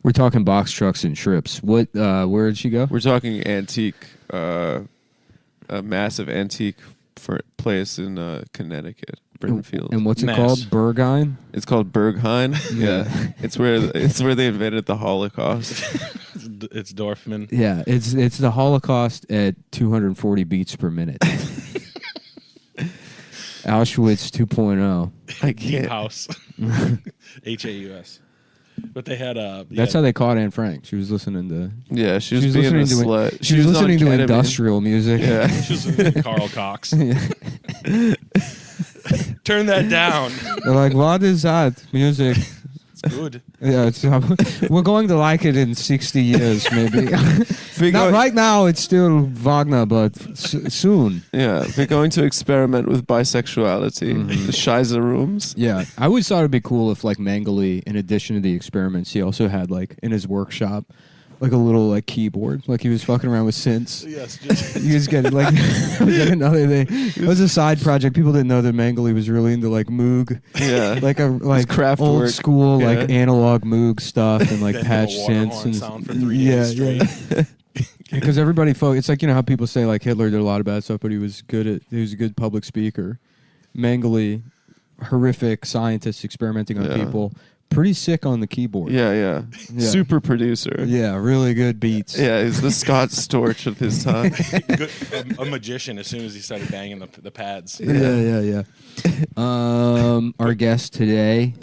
We're talking box trucks and trips. What? Where did she go? We're talking antique, a massive antique place in Connecticut, Brittenfield. And what's it Mass. called? Berghain? It's called Berghain. Yeah. it's where they invented the Holocaust. It's Dorfman. Yeah, it's the Holocaust at 240 beats per minute. Auschwitz 2.0. I Deep can't. House. Haus. But they had That's how they caught Anne Frank. She was listening to. Yeah, she was being a slut. She was listening to on ketamine. industrial music. Yeah. She was Carl Cox. Turn that down. They're like, what is that music? It's good. Yeah, we're going to like it in 60 years, maybe. We're Not going- right now, it's still Wagner, but soon. Yeah, we're going to experiment with bisexuality. Mm-hmm. The Shiza rooms. Yeah, I always thought it'd be cool if, like, Mengele, in addition to the experiments, he also had, like, in his workshop, like a little, like, keyboard. Like, he was fucking around with synths. Yes, just You just get it, like, it was like another thing. It was a side project. People didn't know that Mengele was really into, like, Moog. Yeah. Like craft old work. school, Yeah. like, analog Moog stuff and, like, Then patch the water synths. horn And sound for 3 days straight. Because everybody, it's like, you know how people say, like, Hitler did a lot of bad stuff, but he was a good public speaker. Mengele, horrific scientist experimenting on Yeah. people, pretty sick on the keyboard. Yeah. Super producer. Yeah, really good beats. Yeah, he's the Scott Storch of his time. A magician as soon as he started banging the pads. Yeah. Our guest today,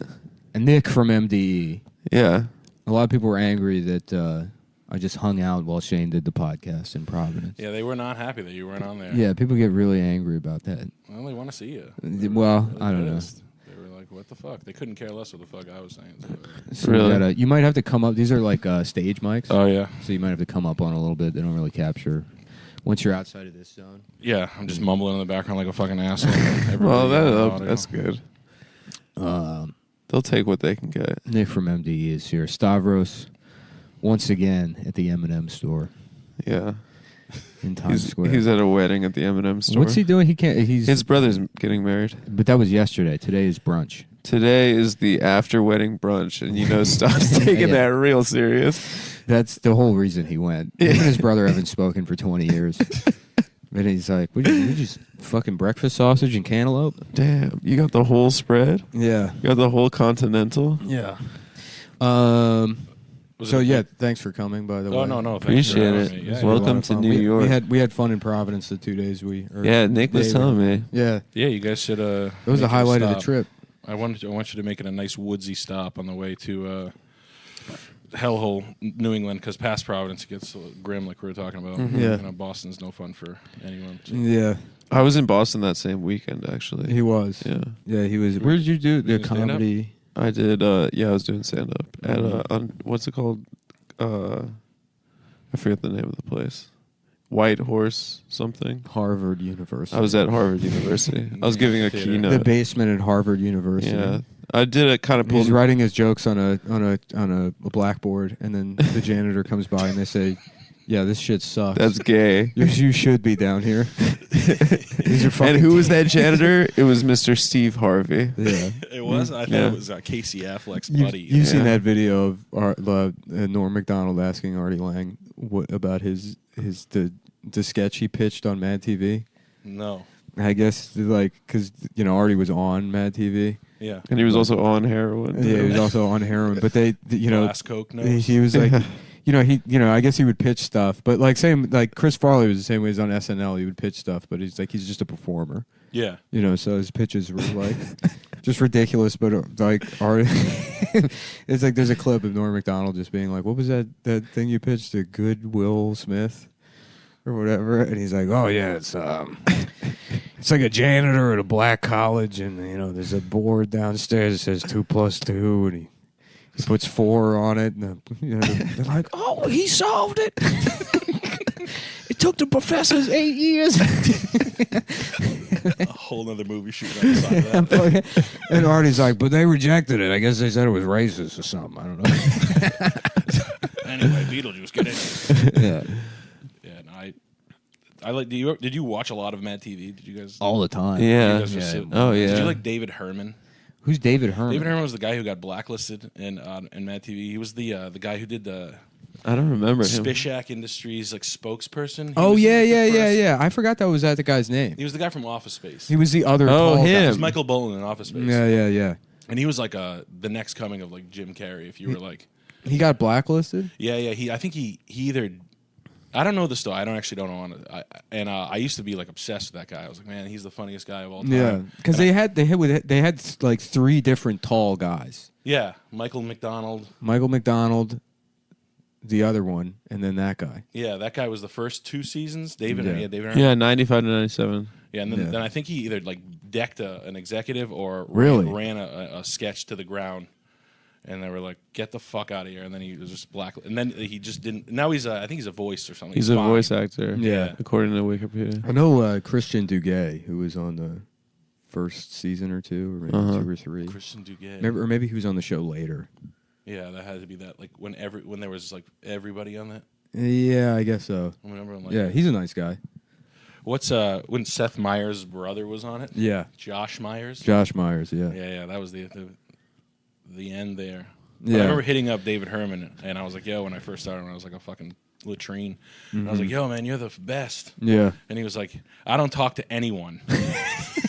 Nick from MDE. Yeah. A lot of people were angry that I just hung out while Shane did the podcast in Providence. Yeah, they were not happy that you weren't on there. Yeah, people get really angry about that. Well, they want to see you. Well, They were I don't know. pissed. They were like, what the fuck? They couldn't care less what the fuck I was saying. So. So Really? you might have to come up. These are like stage mics. Oh, yeah. So you might have to come up on a little bit. They don't really capture once you're outside of this zone. Yeah, I'm just mumbling in the background like a fucking asshole. Well, Everybody that's good. Um, They'll take what they can get. Nick from MDE is here. Stavros, once again at the M&M store Yeah. in Times Square. He's at a wedding at the M&M store. What's he doing? He can't. His brother's getting married. But that was yesterday. Today is brunch. Today is the after wedding brunch, and Stuff's taking Yeah. that real serious. That's the whole reason he went. Him and his brother haven't spoken for 20 years. And he's like, we just fucking breakfast sausage and cantaloupe? Damn, you got the whole spread? Yeah. You got the whole continental? Yeah. Was So it- yeah, thanks for coming. By the way, Oh, no. thanks for Appreciate having it. me. It Yeah, was yeah. Welcome a lot of to fun. New York. We had fun in Providence the 2 days Yeah, Nick was telling me. Yeah, Yeah, you guys should. it was the make it a highlight of the stop. trip. I want you to make it a nice woodsy stop on the way to hellhole New England, because past Providence it gets grim, like we were talking about. Mm-hmm. Yeah. You know, Boston's no fun for anyone. So. Yeah, I was in Boston that same weekend, actually. he was. Yeah. Yeah, he was. Where did you do the you stand up? comedy? I did, I was doing stand-up at, on, what's it called? I forget the name of the place. White Horse something. Harvard University. I was at Harvard University. I was giving a Theater. the keynote. basement at Harvard University. Yeah. I did it kind of He's pulled. writing his jokes on a blackboard, and then the janitor comes by and they say, "Yeah, this shit sucks. That's gay. You should be down here." These are fucking And who was that janitor? It was Mr. Steve Harvey. Yeah. It was. I thought Yeah. it was Casey Affleck's You've, buddy. you've seen Yeah. that video of Norm Macdonald asking Artie Lang about the sketch he pitched on Mad TV. No. I guess like because Artie was on Mad TV. Yeah. And he was also on heroin. Yeah, he was also on heroin. But Glass Coke nose. he was like, I guess he would pitch stuff. But like Chris Farley was the same way. He's on SNL. He would pitch stuff, but he's just a performer. Yeah. So his pitches were like just ridiculous, but like art. It's like there's a clip of Norm Macdonald just being like, "What was that thing you pitched to Goodwill Smith or whatever?" And he's like, "Oh yeah, it's like a janitor at a black college, and there's a board downstairs that says 2 + 2, and he puts 4 on it, and they're like, oh, he solved it." It took the professors 8 years. A whole other movie shoot on the side of that. And Artie's like, but they rejected it. I guess they said it was racist or something. I don't know. Anyway, Beetlejuice, get in. Yeah. Yeah, no, I like. Did you watch a lot of Mad TV? Did you guys? All the time. Yeah. You guys were Yeah. so- Oh, yeah. Did you like David Herman? Who's David Herman? David Herman was the guy who got blacklisted in Mad TV. He was the guy who did the I don't remember him. Spishak Industries like spokesperson. He Oh was, yeah, like, the yeah, yeah, first- yeah. I forgot that was that the guy's name. He was the guy from Office Space. He was the other. Oh, tall guy. him. It was Michael Bolton in Office Space. Yeah, yeah, yeah. And he was like the next coming of like Jim Carrey. If you were like, He got blacklisted. I think he either. I don't know the story. I don't know. I used to be like obsessed with that guy. I was like, man, he's the funniest guy of all time. Yeah, because they had like 3 different tall guys. Yeah, Michael McDonald. Michael McDonald, the other one, and then that guy. Yeah, that guy was the first 2 seasons. David. Yeah. Yeah, David. Herman. Yeah, 95 to 97. Yeah, and then, Yeah. then I think he either like decked an executive or Really? ran a sketch to the ground, and they were like, "Get the fuck out of here!" And then he was just black. And then he just didn't. Now he's I think he's a voice or something. He's a fine. voice actor. Yeah. According to Wikipedia. I know Christian Duguay, who was on the first season or 2, or maybe 2 or 3. Christian Duguay. Maybe he was on the show later. Yeah, that had to be that. Like when there was like everybody on that. Yeah, I guess so. I remember. Like, Yeah, he's a nice guy. What's when Seth Meyers' brother was on it? Yeah, Josh Myers. Josh Myers. Yeah, Yeah, that was the end there. But Yeah. I remember hitting up David Herman, and I was like, "Yo," when I first started, when I was like a fucking latrine, and I was like, "Yo, man, you're the best." yeah. And he was like, "I don't talk to anyone."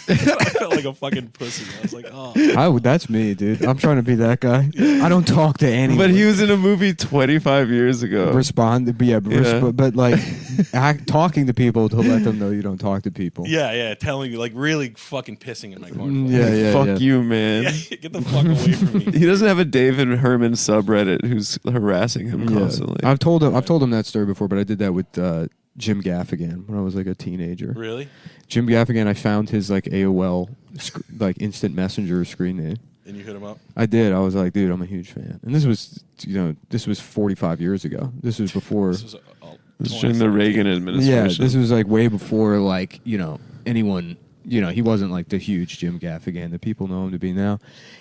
I felt like a fucking pussy. I was like, "Oh." That's me, dude. I'm trying to be that guy. I don't talk to anyone. But he was in a movie 25 years ago. respond. But Yeah. but like talking to people to let them know you don't talk to people. Yeah, telling you, like, really fucking pissing in my corner. Yeah, Fuck yeah. you, man. Yeah, get the fuck away from me. He doesn't have a David Herman subreddit who's harassing him Yeah. constantly. I've told him that story before, but I did that with Jim Gaffigan when I was like a teenager. Really? Jim Gaffigan, I found his like AOL like instant messenger screen name. And you hit him up? I did. I was like, dude, I'm a huge fan. And this was 45 years ago. This was before. This was This is during the Reagan administration. Yeah, this was like way before like anyone. He wasn't like the huge Jim Gaffigan that people know him to be now.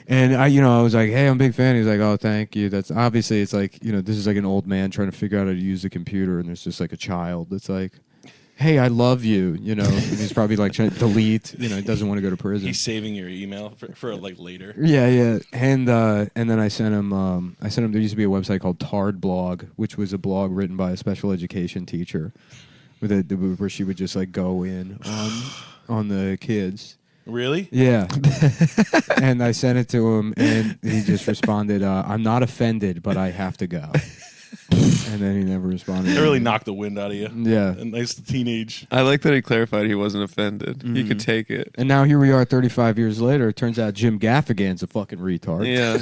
And I was like, hey, I'm a big fan. He's like, oh, thank you. That's obviously it's like this is like an old man trying to figure out how to use the computer, and there's just like a child that's like, hey, I love you. And he's probably like trying to delete. He doesn't want to go to prison. He's saving your email for like later. Yeah. And then I sent him. There used to be a website called Tard Blog, which was a blog written by a special education teacher, where she would just like go in on the kids. Really? Yeah. And I sent it to him, and he just responded, "I'm not offended, but I have to go." And then he never responded. They really knocked the wind out of you. Yeah. A nice teenage. I like that he clarified he wasn't offended. He could take it. And now here we are 35 years later. It turns out Jim Gaffigan's a fucking retard. Yeah.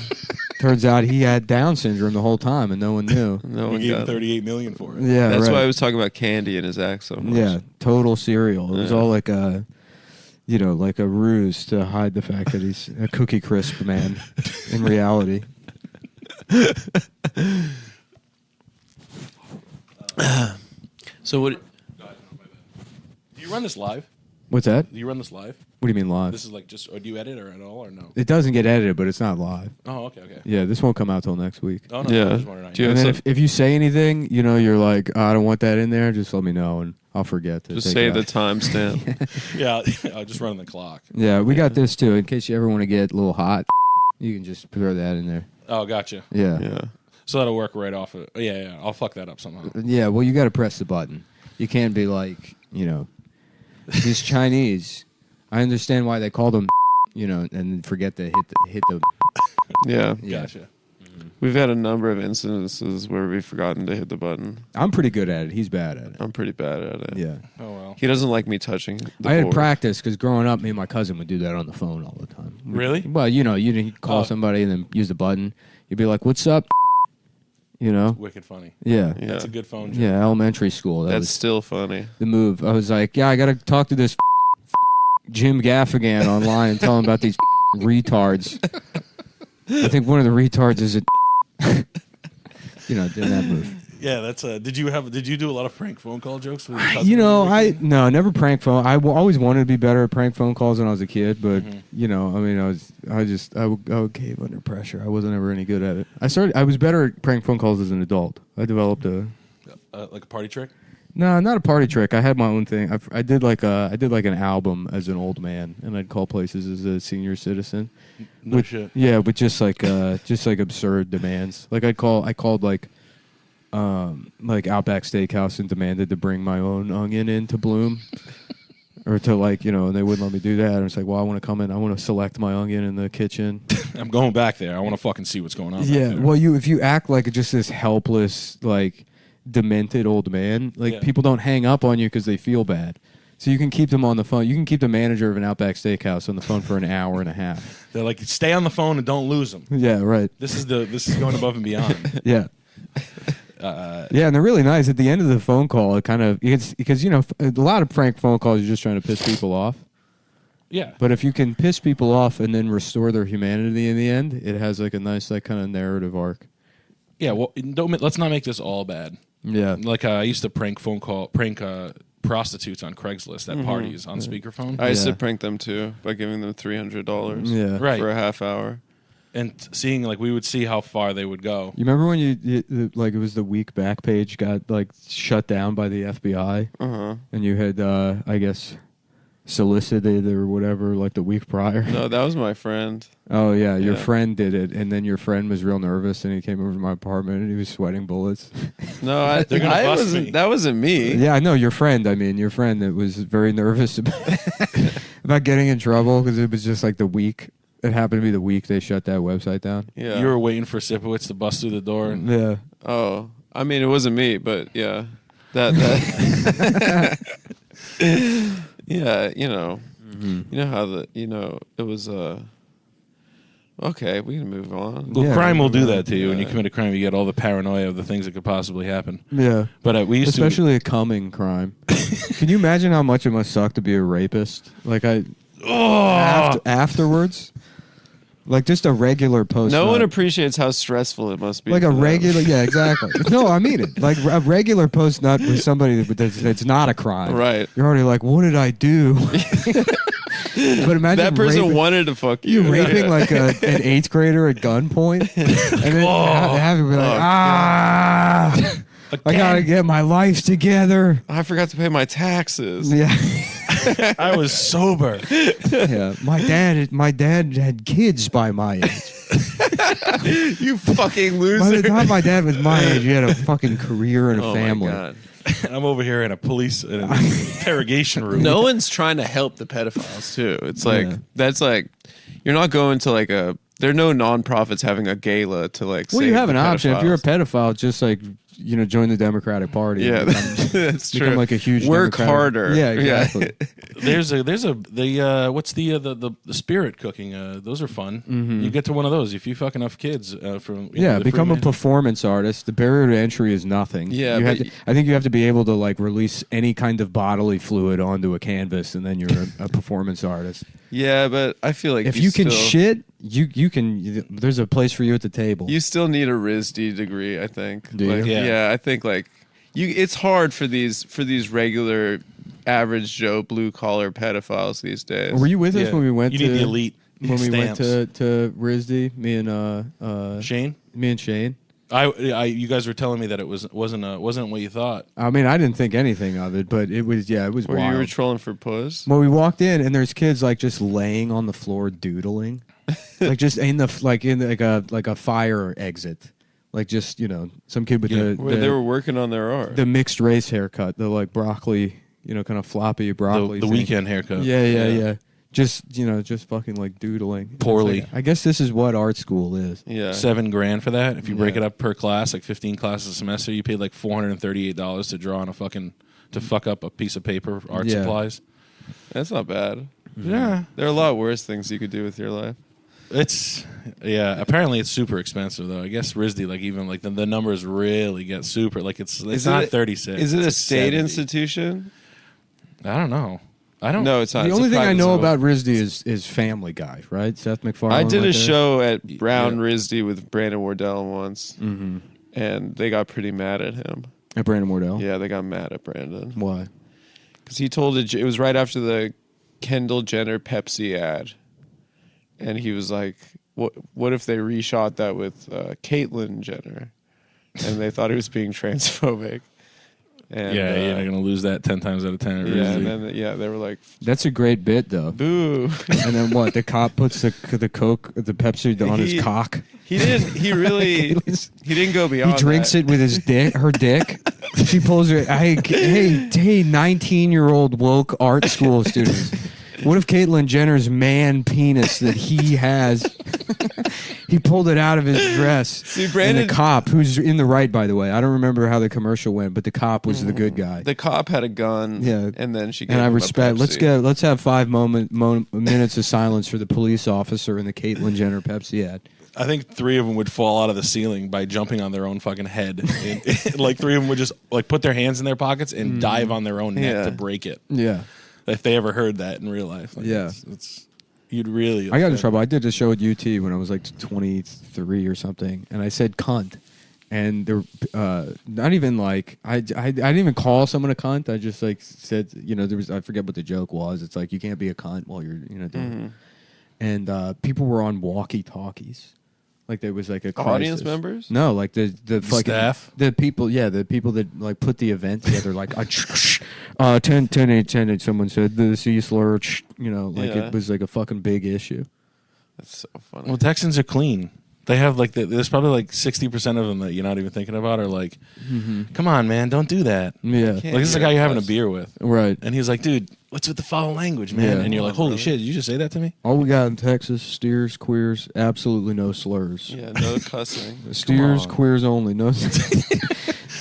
Turns out he had Down syndrome the whole time, and no one knew. No We one gave him got it. $38 million for it. Yeah, That's right. why I was talking about candy in his act so much. Yeah, total cereal. It was Yeah. all like a, like a ruse to hide the fact that he's a Cookie Crisp man in reality. So what? Do you run this live? What's that? Do you run this live? What do you mean live? This is like just, or do you edit or at all or no? It doesn't get edited, but it's not live. Oh, okay. Yeah, this won't come out till next week. Oh, no, Yeah. I was wondering. Do you And have then some- if you say anything, you're like, oh, I don't want that in there, just let me know, and I'll forget to Just take say it the out. timestamp. Yeah, I'll just run the clock. Yeah, we got this too, in case you ever want to get a little hot. You can just throw that in there. Oh, gotcha. Yeah. Yeah. So that'll work right off of it. Yeah. I'll fuck that up somehow. Yeah, well, you got to press the button. You can't be like, he's Chinese. I understand why they call them, and forget to hit the. Yeah. Yeah. Gotcha. We've had a number of instances where we've forgotten to hit the button. I'm pretty good at it. He's bad at it. I'm pretty bad at it. Yeah. Oh, well. He doesn't like me touching the I had board. practice because growing up, me and my cousin would do that on the phone all the time. Really? Well, you'd call Oh. somebody and then use the button. You'd be like, "What's up?" Wicked funny. Yeah. Yeah. That's a good phone joke. Yeah, elementary school. That That's was still funny. the move. I was like, yeah, I got to talk to this Jim Gaffigan online and tell him about these retards. I think one of the retards is a, did that move. Yeah, that's did you do a lot of prank phone call jokes with your cousin? No, never prank phone. I always wanted to be better at prank phone calls when I was a kid, but I would cave under pressure. I wasn't ever any good at it. I was better at prank phone calls as an adult. I developed a like a party trick? No, not a party trick. I had my own thing. I did like an album as an old man, and I'd call places as a senior citizen. No shit. Yeah, but just like absurd demands. Like I called like Outback Steakhouse and demanded to bring my own onion in to bloom. Or to like, and they wouldn't let me do that. And it's like, well, I want to come in. I want to select my onion in the kitchen. I'm going back there. I want to fucking see what's going on. Yeah. back there. Well, if you act like just this helpless, like demented old man, like Yeah. people don't hang up on you because they feel bad. So you can keep them on the phone. You can keep the manager of an Outback Steakhouse on the phone for an hour and a half. They're like, stay on the phone and don't lose them. Yeah. Right. This is going above and beyond. Yeah. Yeah, and they're really nice. At the end of the phone call, it kind of because a lot of prank phone calls you're just trying to piss people off. Yeah. But if you can piss people off and then restore their humanity in the end, it has like a nice like kind of narrative arc. Yeah. Well, let's not make this all bad. Yeah. Like I used to prank prostitutes on Craigslist at parties on speakerphone. I used to Yeah. prank them too by giving them $300 Yeah. Right. for a half hour. And seeing like we would see how far they would go. You remember when like it was the week back page got like shut down by the FBI and you had I guess solicited or whatever like the week prior. No, that was my friend. Oh yeah, your Yeah. friend did it, and then your friend was real nervous, and he came over to my apartment, and he was sweating bullets. No, They're gonna I bust wasn't. me. That wasn't me. Yeah, I know your friend. I mean, your friend that was very nervous about getting in trouble because it was just like the week. It happened to be the week they shut that website down. Yeah. You were waiting for Sipowicz to bust through the door. And Yeah. Oh, I mean, it wasn't me, but yeah, that. Yeah, you know how it was. Okay, we can move on. Well, Yeah, crime will do yeah. that to you. When you Yeah. commit a crime, you get all the paranoia of the things that could possibly happen. Yeah. But we used Especially a coming crime. Can you imagine how much it must suck to be a rapist? Like afterwards, like just a regular post. No one appreciates how stressful it must be. like a for them. regular, yeah, exactly. No, I mean it. Like a regular post nut with somebody that's not a crime. Right. You're already like, what did I do? But imagine That person raping, wanted to fuck you. you raping Yeah. like an 8th grader at gunpoint, and then have to be like, I gotta get my life together. I forgot to pay my taxes. Yeah, I was sober. yeah. My dad had kids by my age. You fucking By the loser. time my dad was my age, he had a fucking career and a Oh family. my god. I'm over here in an interrogation room. No one's trying to help the pedophiles too. It's like Yeah. that's like you're not going to like a. There are no nonprofits having a gala to like. Well, save you have an the option. If you're a pedophiles. pedophile, just like join the Democratic Party. Yeah, and become, that's become true. like a huge Work Democratic- harder. Yeah, exactly. There's what's the spirit cooking? Those are fun. Mm-hmm. You get to one of those if you fuck enough kids from Yeah, the become a Freeman- performance artist. The barrier to entry is nothing. Yeah, you have but to, I think you have to be able to like release any kind of bodily fluid onto a canvas, and then you're a performance artist. Yeah, but I feel like If you can still, shit, you can. There's a place for you at the table. you still need a RISD degree. I think. Do you? Like, Yeah. I think like you. It's hard for these regular, average Joe blue collar pedophiles these days. Were you with us Yeah. when we went You to need the elite. when we went stamps. to RISD? Me and Shane. me and Shane. You guys were telling me that it wasn't what you thought. I mean, I didn't think anything of it, but it was it was Where wild. you were trolling for puss? Well, we walked in and there's kids like just laying on the floor doodling, like just in a fire exit, like just some kid with Yeah, Where they were working on their art. the mixed race haircut, the like broccoli, kind of floppy broccoli. The thing. weekend haircut. Yeah. Just just fucking like doodling Poorly. It's like, I guess this is what art school is. Yeah. $7,000 for that. If you break Yeah. it up per class, like 15 classes a semester, you paid like $438 to draw on to fuck up a piece of paper, art Yeah. supplies. That's not bad. Yeah. There are a lot worse things you could do with your life. Apparently it's super expensive though. I guess RISD, like even like the numbers really get super, like it's Is not it- 36. Is it a it's state 70. institution? I don't know. I don't No, it's not. The It's only a thing I private know school. about RISD is Family Guy, right? Seth MacFarlane. I did a went there. show at Brown Yeah. RISD with Brandon Wardell once, and they got pretty mad at him. at Brandon Wardell. Yeah, they got mad at Brandon Why? because he told it was right after the Kendall Jenner Pepsi ad, and he was like, "What if they reshot that with Caitlyn Jenner?" And they thought he was being transphobic. And, Yeah, you're not gonna lose that 10 times out of 10. Yeah, and then they were like, That's a great bit, though. "Boo!" And then what? The cop puts the Coke, the Pepsi on his He- cock. He didn't. He really. He didn't go beyond. He drinks it with his dick, her dick. She pulls her. Hey, 19-year-old woke art school students. What if Caitlyn Jenner's man penis that he has, he pulled it out of his dress? See, and Brandon, the cop, who's in the right, by the way, I don't remember how the commercial went, but the cop was the good guy. the cop had a gun. Yeah. and then she. Gave And I him a respect. Pepsi. Let's have 5 minutes of silence for the police officer in the Caitlyn Jenner Pepsi ad. I think 3 of them would fall out of the ceiling by jumping on their own fucking head. Like 3 of them would just like put their hands in their pockets and dive on their own neck Yeah. to break it. Yeah. If they ever heard that in real life, like, Yeah. it's you'd really. I got in offend. trouble. I did a show at UT when I was like 23 or something, and I said cunt, and there, not even like I didn't even call someone a cunt. I just like said, there was, I forget what the joke was. It's like you can't be a cunt while you're doing it. And people were on walkie talkies, like there was like a crisis. Audience members? No, like the fucking staff? the people. Yeah, the people that like put the event together. Like 10 someone said the C slur. Like Yeah. it was like a fucking big issue. That's so funny. Well, Texans are clean. They have like there's probably like 60% of them that you're not even thinking about are like, come on, man, don't do that. Yeah, Like this is a guy you're having a beer with, right. and he's like, dude, what's with the foul language, man? Yeah. And you're like, holy Really? shit, did you just say that to me? All we got in Texas: steers, queers, absolutely no slurs. Yeah, no cussing. Steers, on. queers only. No.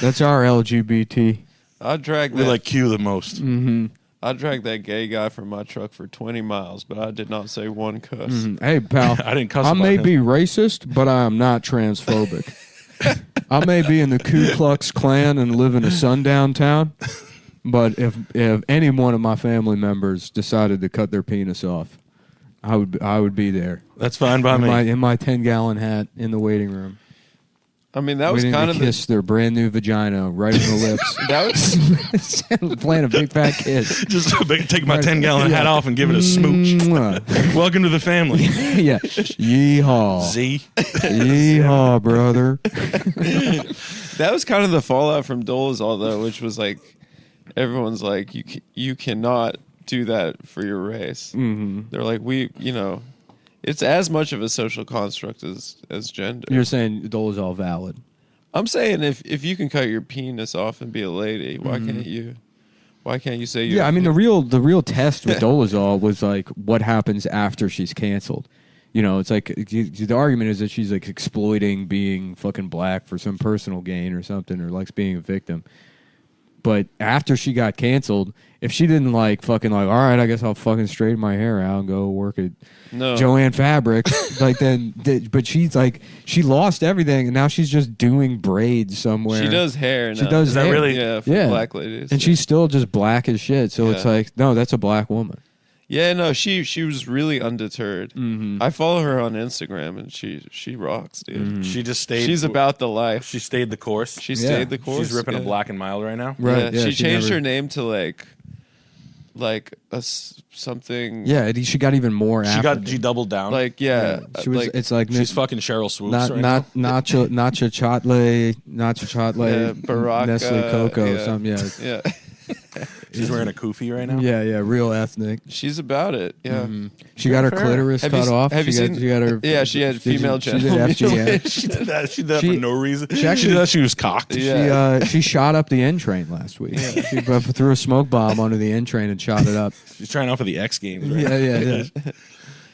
That's our LGBT. I dragged We that. like Q the most. Mm-hmm. I dragged that gay guy from my truck for 20 miles, but I did not say one cuss. Mm-hmm. Hey, pal. I didn't cuss I about may him. be racist, but I am not transphobic. I may be in the Ku Klux Klan and live in a sundown town, but if any one of my family members decided to cut their penis off, I would be there That's fine by me. in my 10-gallon hat in the waiting room, I mean, that was waiting kind to of the, kiss their brand new vagina right in the lips. that was Playing a big fat kiss. Just take my 10-gallon hat off and give it a smooch. Mwah. Welcome to the family. Yeah. Yeehaw. Z. Yeehaw, brother. that was kind of the fallout from Dolezal though, which was like everyone's like you cannot do that for your race. Mm-hmm. They're like it's as much of a social construct as gender. You're saying Dole is all valid. I'm saying if you can cut your penis off and be a lady, why can't you? Why can't you say you're? Yeah, I mean the real test with Dolezal was like what happens after she's canceled. It's like the argument is that she's like exploiting being fucking black for some personal gain or something, or likes being a victim. But after she got canceled, if she didn't like fucking like, all right, I guess I'll fucking straighten my hair out and go work at no. Joanne Fabrics, like but she's like she lost everything and now she's just doing braids somewhere. She does hair. She now. does Is that hair. really- Yeah, for Yeah. black ladies. And she's still just black as shit. So it's Yeah. like, no, that's a black woman. Yeah, no, she was really undeterred. Mm-hmm. I follow her on Instagram, and she rocks, dude. Mm-hmm. She just stayed. She's about the life. She stayed the course. She Yeah. stayed the course. She's ripping yeah. a black and mild right now. Right. Yeah, Yeah, she changed never- her name to like something. Yeah, she got even more. She doubled down. Like yeah, she was. like It's like she's fucking Cheryl Swoops not right not now. nacho chocolate, Yeah, Baraka, Nestle Coco, yeah. something. Yeah, yeah. She's wearing a kufi right now. yeah, real ethnic. She's about it. Yeah. She got her fair. clitoris Have you cut s- off. have you she got, seen- She got her. Yeah, she had female She did genital FGM. mutilation. She did that. She did that She- for no reason. she actually- did that. She was cocked. Yeah. She shot up the N train last week. She threw a smoke bomb onto the N train and shot it up. She's trying out for the X Games. Right? Yeah.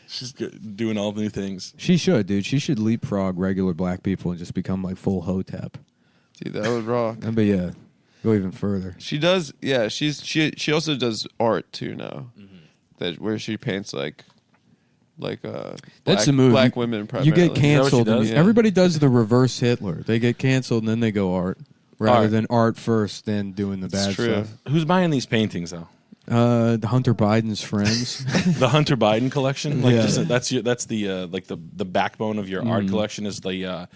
She's doing all new things. She should, dude. She should leapfrog regular black people and just become like full hotep. Dude, that would rock. But yeah, go even further. She does. Yeah, she also does art too now. That where she paints like That's black, the move. black women primarily. You get Is that what she canceled. does? Yeah. Everybody does the reverse Hitler. They get canceled and then they go art, rather Art. than art first, then doing the bad true. stuff. Who's buying these paintings though? The Hunter Biden's friends. The Hunter Biden collection. Like Yeah. that's the like the backbone of your art collection is the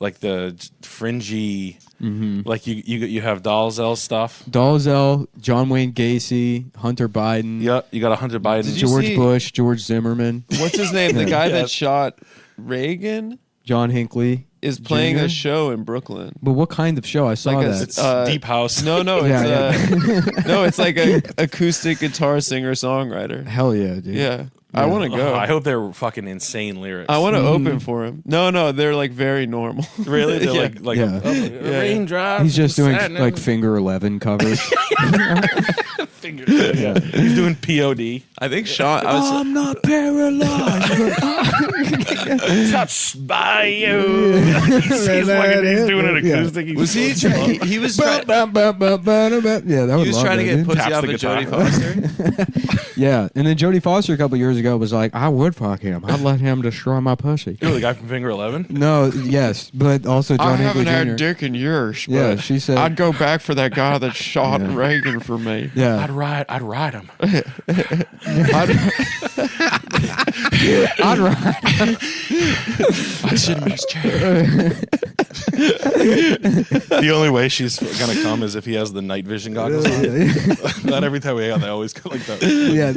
like the fringy. Like you have Dalzell stuff. Dalzell, John Wayne Gacy, Hunter Biden, Yeah, you got a Hunter Biden. Did you George see- Bush, George Zimmerman, What's his name? The guy Yeah. that shot Reagan. John Hinckley. is playing Junior? a show in Brooklyn. But what kind of show? I saw Like a- that. It's deep house. No, it's Yeah, no, it's like a acoustic guitar singer songwriter. Hell yeah, dude. Yeah, I want to go. I hope they're fucking insane lyrics. I want to open for him. No, they're like very normal. really. They're Yeah. like Yeah. raindrops. He's just doing sadness. like Finger 11 covers. Finger. Yeah. He's doing POD. I think Sean. I'm not paralyzed. Touched by you. he's doing an acoustic. He's Was he? He was trying. Yeah, that He was trying to get pussy Taps off the of Jodie guitar. Foster. Yeah, and then Jodie Foster a couple years ago was like, I would fuck him. I'd let him destroy my pussy. You're the guy from Finger 11. No, yes, but also I John Hinckley haven't Jr. had dick in years. But Yeah, she said- I'd go back for that guy that shot Yeah. Reagan for me. Yeah, I'd ride him. I'd ride. I'd sit him in his chair. The only way she's gonna come is if he has the night vision goggles on. Not every time we hang out, they always go like that. Yeah,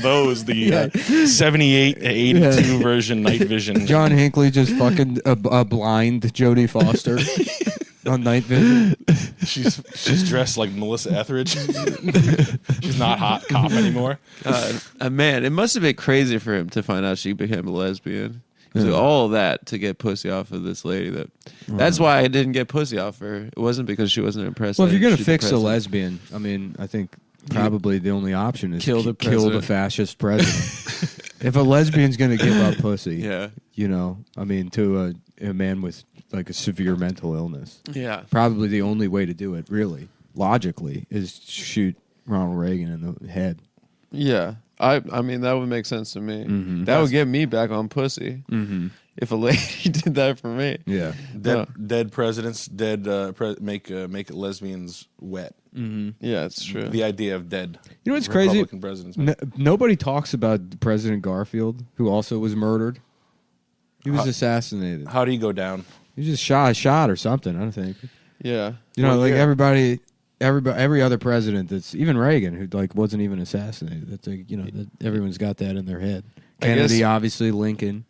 Those, the 78 to 82 version night vision. John Hinckley just fucking a blind Jodie Foster on night vision. She's dressed like Melissa Etheridge. She's not hot cop anymore. Man, it must have been crazy for him to find out she became a lesbian. Yeah. So all of that to get pussy off of this lady. That's why I didn't get pussy off her. It wasn't because she wasn't impressed. Well, if you're gonna She's fix a impressive. lesbian, I mean, I think probably the only option is Kill the kill the president. fascist president. If a lesbian's gonna give up pussy, Yeah. you know, I mean, to a man with like a severe mental illness, Yeah. probably the only way to do it, really, logically, is shoot Ronald Reagan in the head. Yeah. I mean, that would make sense to me. Mhm. That would get me back on pussy. Mm-hmm. If a lady did that for me. Yeah. Dead presidents, make lesbians wet. Mm-hmm. Yeah, it's true. The idea of dead. You know what's crazy? Republican presidents. Nobody talks about President Garfield, who also was murdered. He was assassinated. How do you go down? He just shot or something. I don't think. Yeah. You know, Well, like yeah. every other president that's even Reagan, who like wasn't even assassinated. That's like, you know, that everyone's got that in their head. I Kennedy, guess- obviously, Lincoln,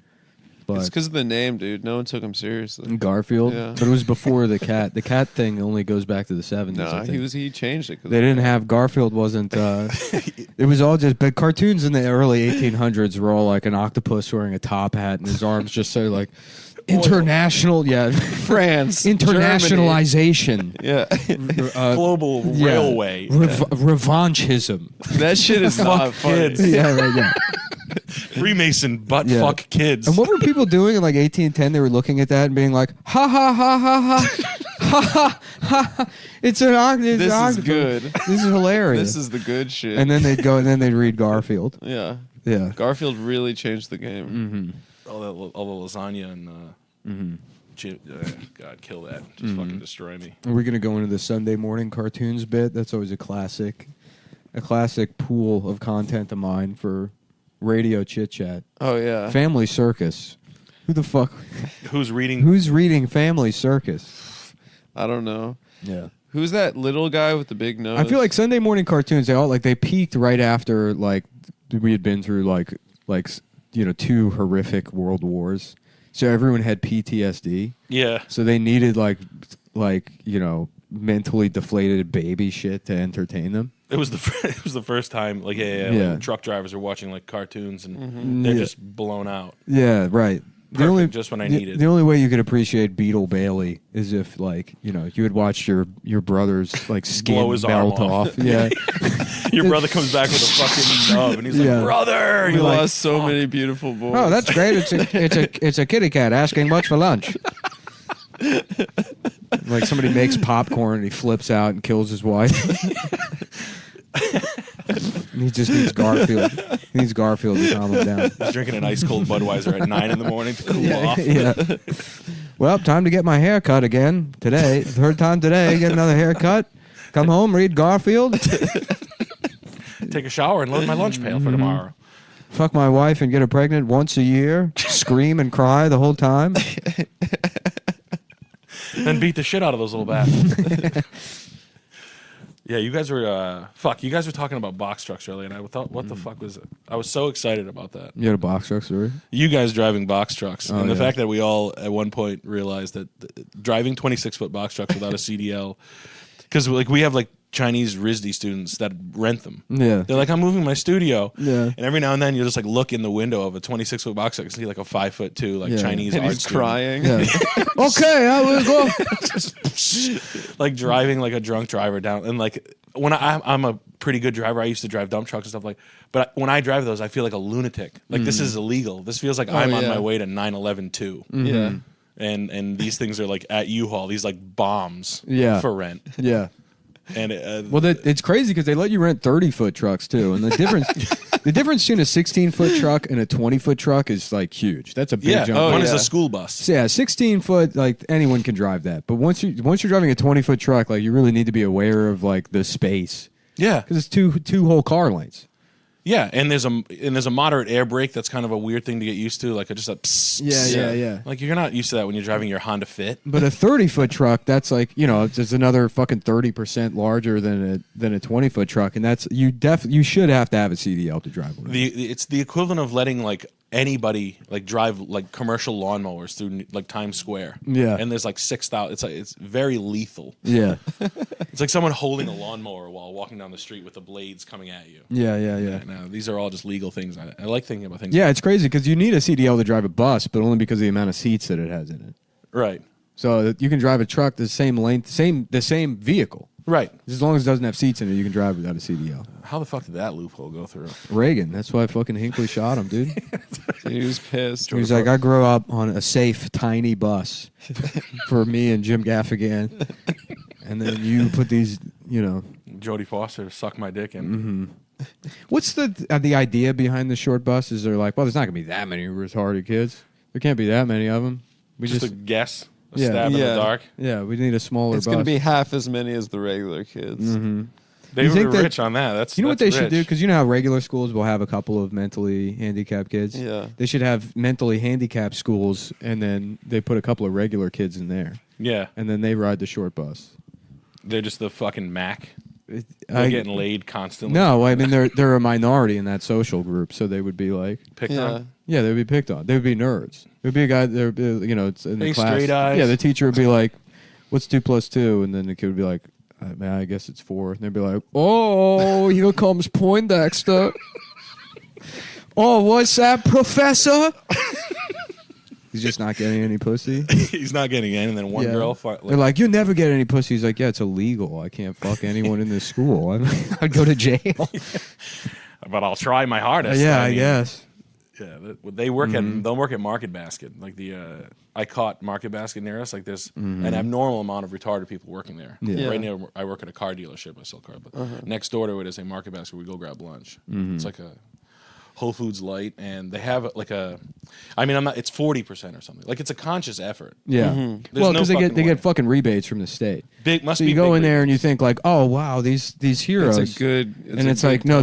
It's but because of the name, dude. No one took him seriously. Garfield. Yeah. But it was before the cat. The cat thing only goes back to the 70s. I Nah, think. he changed it. 'cause They of didn't that. have Garfield. Wasn't it was all just but cartoons in the early 1800s were all like an octopus wearing a top hat and his arms just say like international France, internationalization Germany. Yeah. Global railway. revanchism. That shit is not funny. kids. Yeah, right. Yeah. Freemason butt Yeah. fuck kids. And what were people doing in like 1810? They were looking at that and being like, ha ha ha ha ha. Ha ha ha! It's an octopus. This is good. This is hilarious. This is the good shit. and then they'd go and then they'd read Garfield. yeah. Yeah. Garfield really changed the game. Mm-hmm. all the lasagna and God, kill that. Just fucking destroy me. Are we going to go into the Sunday morning cartoons bit? That's always a classic pool of content of mine for radio chit chat. Oh yeah. Family Circus. Who the fuck? Who's reading? Who's reading Family Circus? I don't know. Yeah. Who's that little guy with the big nose? I feel like Sunday morning cartoons. They peaked right after like we had been through like you know 2 horrific world wars, so everyone had PTSD. Yeah. So they needed like you know mentally deflated baby shit to entertain them. It was the first time like Yeah. like, truck drivers are watching like cartoons and they're Yeah. just blown out. Yeah, right. Perfect, just when I needed. The only way you could appreciate Beetle Bailey is if, like, you know, you would watch your brother's like skin Blow his arm melt off. off. Yeah, Your brother comes back with a fucking nub and he's Yeah. like, "Brother, we you're like, lost so "Fuck." many beautiful boys. oh, that's great. It's a kitty cat asking much for lunch. Like somebody makes popcorn and he flips out and kills his wife. And he just needs Garfield. He needs Garfield to calm him down. He's drinking an ice cold Budweiser at 9 a.m. to cool off. Yeah. Well, time to get my hair cut again today. Third time today, get another haircut. Come home, read Garfield. Take a shower and load my lunch pail for tomorrow. Fuck my wife and get her pregnant once a year. Scream and cry the whole time. Then beat the shit out of those little bastards. Yeah, you guys were fuck. You guys were talking about box trucks earlier, and I thought, what the fuck was it? I was so excited about that. You had a box truck story? You guys driving box trucks, and the yeah. fact that we all at one point realized that driving 26-foot box trucks without a CDL, because like we have like Chinese RISD students that rent them. Yeah. They're like, I'm moving my studio. Yeah. And every now and then you'll just like look in the window of a 26-foot box truck and see like a 5'2" like Yeah. Chinese And art he's student. crying. Yeah. Okay, I will go. Like driving like a drunk driver down. And like when I'm a pretty good driver, I used to drive dump trucks and stuff like. But when I drive those, I feel like a lunatic. Like this is illegal. This feels like I'm on yeah. my way to 9/11/2. Yeah. And these things are like at U-Haul. These like bombs Yeah. for rent. Yeah. And Well, it's crazy because they let you rent 30-foot trucks too, and the difference between a 16-foot truck and a 20-foot truck is like huge. That's a big yeah, jump. one is yeah. a school bus. So, yeah, 16-foot, like anyone can drive that, but once you're driving a 20-foot truck, like you really need to be aware of like the space Yeah, because it's two whole car lanes. yeah, and there's a moderate air brake that's kind of a weird thing to get used to, like just a psst, psst. Yeah. Like you're not used to that when you're driving your Honda Fit. But a 30-foot truck, that's like, you know, it's another fucking 30% larger than a 20-foot truck, and that's you should have to have a CDL to drive one. It's the equivalent of letting like anybody like drive like commercial lawnmowers through like Times Square. Yeah. And there's like 6,000. It's very lethal. Yeah. It's like someone holding a lawnmower while walking down the street with the blades coming at you. Yeah. No, these are all just legal things. I like thinking about things. Yeah, it's crazy because you need a CDL to drive a bus, but only because of the amount of seats that it has in it. Right. So you can drive a truck the same length, the same vehicle. Right. As long as it doesn't have seats in it, you can drive without a CDL. How the fuck did that loophole go through? Reagan, that's why fucking Hinckley shot him, dude. He was pissed. He was like, I grew up on a safe, tiny bus for me and Jim Gaffigan. And then you put these, you know. Jodie Foster suck my dick in. What's the idea behind the short bus? Is they're like, well, there's not going to be that many retarded kids. There can't be that many of them. We Just just a guess, a Yeah. stab in Yeah. the dark. yeah, we need a smaller It's bus. going to be half as many as the regular kids. Mm-hmm. They You were think that- rich on that. That's You know what they that's should do? rich. Because you know how regular schools will have a couple of mentally handicapped kids? Yeah. They should have mentally handicapped schools, and then they put a couple of regular kids in there, Yeah, and then they ride the short bus. they're just the fucking Mac. It- They're getting laid constantly. No, I mean they're a minority in that social group, so they would be like, Picked Yeah. on. yeah, they'd be picked on. They would be nerds. There'd be a guy there, you know, it's in the Hey, class. straight eyes. Yeah, the teacher would be like, "What's 2 + 2?" And then the kid would be like, I guess it's 4. And they'd be like, "Oh, here comes Poindexter." "Oh, what's that, Professor?" He's just not getting any pussy. He's not getting in, and then one Yeah. girl. They're like, "You never get any pussy." He's like, "Yeah, it's illegal. I can't fuck anyone in this school. I'd go to jail." but I'll try my hardest. Yeah, I mean, guess. Yeah, they work at they'll work at Market Basket. Like I caught Market Basket near us. Like there's an abnormal amount of retarded people working there. Yeah. Right now, I work at a car dealership. I sell cars, but next door to it is a Market Basket where we go grab lunch. It's like a Whole Foods Light, and they have like it's 40% or something. Like it's a conscious effort. Yeah. There's Well, no because they fucking get way. fucking rebates from the state. Big must So be you go big in there league. and you think like, "Oh wow, these heroes." It's a good. and it's like, no,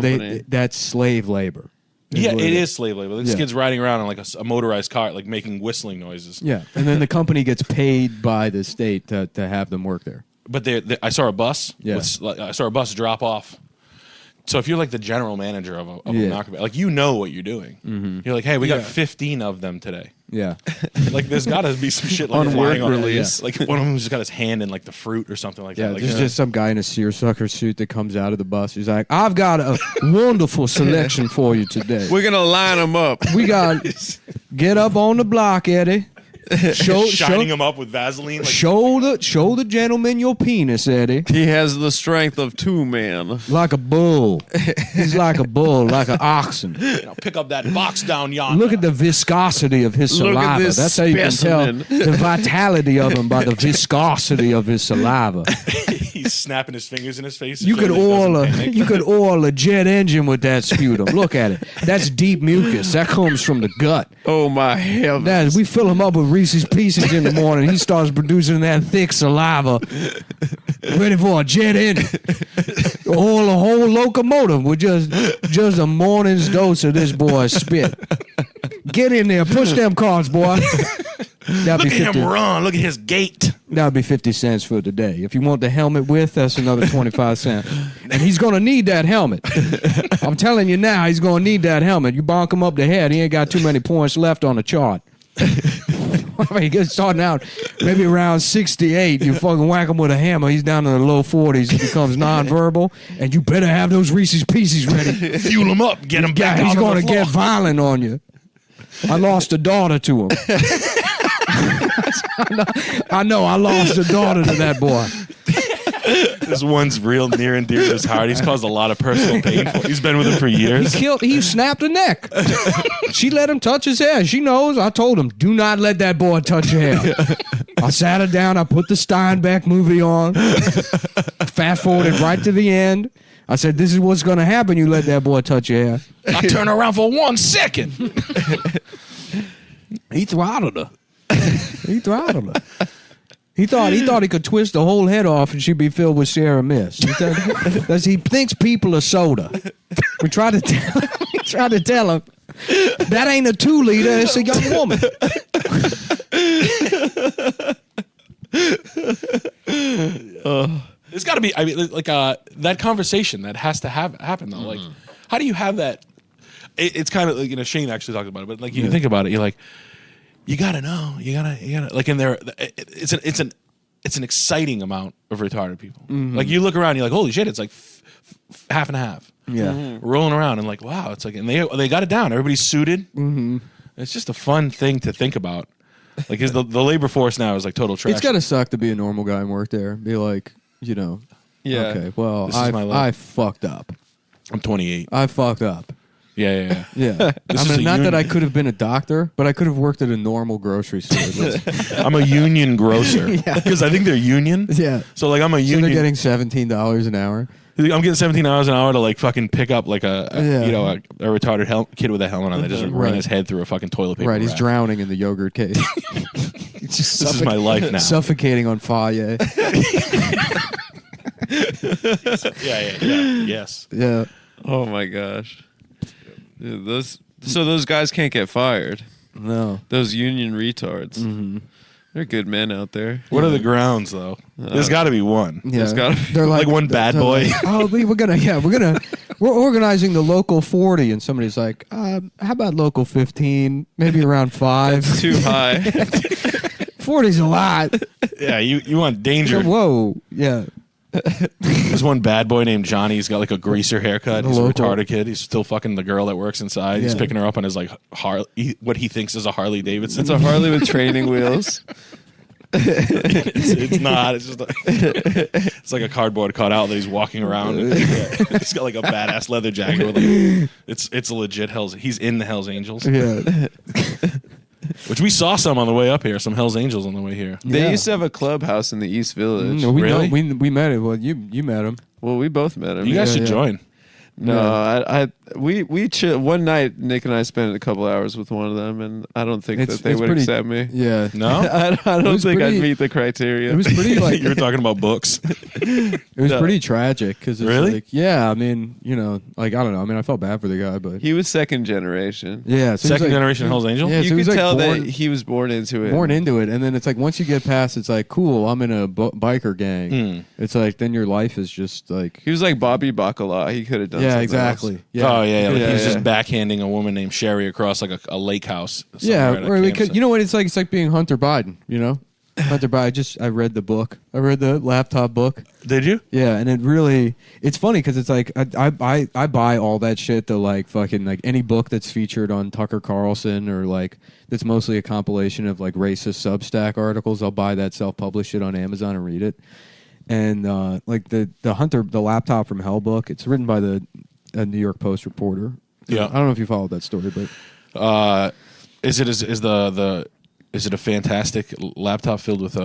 that's slave labor. Yeah, what it is slave labor. This Yeah. kid's riding around on like a motorized cart, like making whistling noises. Yeah, and then the company gets paid by the state to have them work there. But I saw a bus. Yeah. I saw a bus drop off. So if you're like the general manager of a Yeah. Market, like you know what you're doing. You're like, hey, we got Yeah. 15 of them today. Yeah, Like there's got to be some shit like On flying work on release. Like one of them's just got his hand in like the fruit or something like yeah. that. Like, There's just some guy in a seersucker suit that comes out of the bus. He's like, "I've got a wonderful selection for you today. We're gonna line them up. We got get up on the block, Eddie. shining him up with Vaseline. Like, Show the gentleman your penis, Eddie. He has the strength of 2 men. Like a bull. He's like a bull, like an oxen. pick up that box down yonder. Look at the viscosity of his Look at saliva. this That's how you can specimen. tell the vitality of him by the viscosity of his saliva. He's snapping his fingers in his face. You could oil a jet engine with that sputum. Look at it. That's deep mucus. That comes from the gut. Oh my heavens! That we fill him up with Reese's Pieces in the morning. He starts producing that thick saliva, ready for a jet engine. Oil a whole locomotive with just a morning's dose of this boy's spit. Get in there, push them cards, boy. That'd Look be at him 50. run. Look at his gait. That would be 50 cents for today. If you want the helmet with, that's another 25 cents. And he's going to need that helmet. I'm telling you now, he's going to need that helmet. You bonk him up the head, he ain't got too many points left on the chart. He gets starting out maybe around 68. You fucking whack him with a hammer. He's down in the low 40s. He becomes nonverbal. And you better have those Reese's Pieces ready. Fuel him up. Get him back. He's going to get violent on you. I lost a daughter to him. I know. I lost a daughter to that boy. This one's real near and dear to his heart. He's caused a lot of personal pain. He's been with him for years. He snapped a neck. She let him touch his hair. She knows. I told him, do not let that boy touch your hair. I sat her down. I put the Steinbeck movie on. Fast forwarded right to the end. I said, this is what's going to happen. You let that boy touch your hair. I turn around for 1 second. He throttled her. He thought he could twist the whole head off and she'd be filled with Sierra Mist. He thinks people are soda. We tried to tell him that ain't a 2-liter, it's a young woman. It's got to be. I mean, like that conversation that has to happen though. Like, how do you have that? It's kind of like, Shane actually talked about it, but like you think about it, you're like, you gotta know, you gotta like in there. It's an exciting amount of retarded people. Like you look around, you're like, holy shit, it's like half and half. Yeah, rolling around and like, wow, it's like, and they got it down. Everybody's suited. It's just a fun thing to think about. Like, the labor force now is like total trash. it's gotta suck to be a normal guy and work there. Be like, Yeah. okay, well, This is my life. I fucked up. I'm 28. I fucked up. Yeah. Yeah. This I is mean, a not that union. I could have been a doctor, but I could have worked at a normal grocery store. I'm a union grocer because I think they're union. Yeah. So like I'm a So union. they're getting $17 an hour. I'm getting $17 an hour to like fucking pick up like a retarded kid with a helmet on that just run his head through a fucking toilet paper. Right, he's rack. drowning in the yogurt case. He's just This is my life now. Suffocating on fire. Yeah. Yes. Yeah. Oh my gosh. Dude, those guys can't get fired. No. Those union retards. They're good men out there. What are the grounds though? There's got to be one. Yeah. There's gotta be- They're Like one bad they're boy. like, oh, we're organizing the local 40, and somebody's like, how about local 15? Maybe around 5. Too high. 40's a lot. Yeah, you want danger. Whoa. Yeah. There's one bad boy named Johnny. He's got like a greaser haircut. He's a Local. retarded kid. He's still fucking the girl that works inside. He's Yeah. picking her up on his like what he thinks is a Harley Davidson. It's a Harley with training wheels. It's not. It's just it's like a cardboard cutout that he's walking around. He's got like a badass leather jacket with like it's a legit He's in the Hells Angels, Yeah. which we saw some on the way up here. Some Hells Angels on the way here. They Yeah. used to have a clubhouse in the East Village. No, we Really? know, we met him. Well, you met him. Well, we both met him. You guys should yeah. join. No, we chill. One night, Nick and I spent a couple hours with one of them, and I don't think It's- that they it's would pretty- accept me. Yeah. No, I don't was think pretty- I'd meet the criteria. It was pretty like you were talking about books. it was No. pretty tragic because Really? like, yeah, I mean, like I don't know. I mean, I felt bad for the guy, but He was second generation. yeah, so he's Second like- generation Hells Angel. Yeah, so You he was could like tell born- that he was born into it. born into it, and then it's like once you get past, it's like cool. I'm in a biker gang. It's like then your life is just like He was like Bobby Bacala. He could have done. yeah, something exactly. else. Yeah. Oh yeah. Like Yeah, he was just yeah. backhanding a woman named Sherry across like a lake house. Yeah, somewhere at a or we could, campsite. you know what? It's like being Hunter Biden. You know, Hunter Biden. I read the book. I read the laptop book. Did you? Yeah, and it's funny because it's like I buy all that shit. The like fucking like any book that's featured on Tucker Carlson or like that's mostly a compilation of like racist Substack articles. I'll buy that self-published shit on Amazon and read it. And like the laptop from Hell book. It's written by the New York Post reporter. Yeah. I don't know if you followed that story, but Is it a fantastic laptop filled with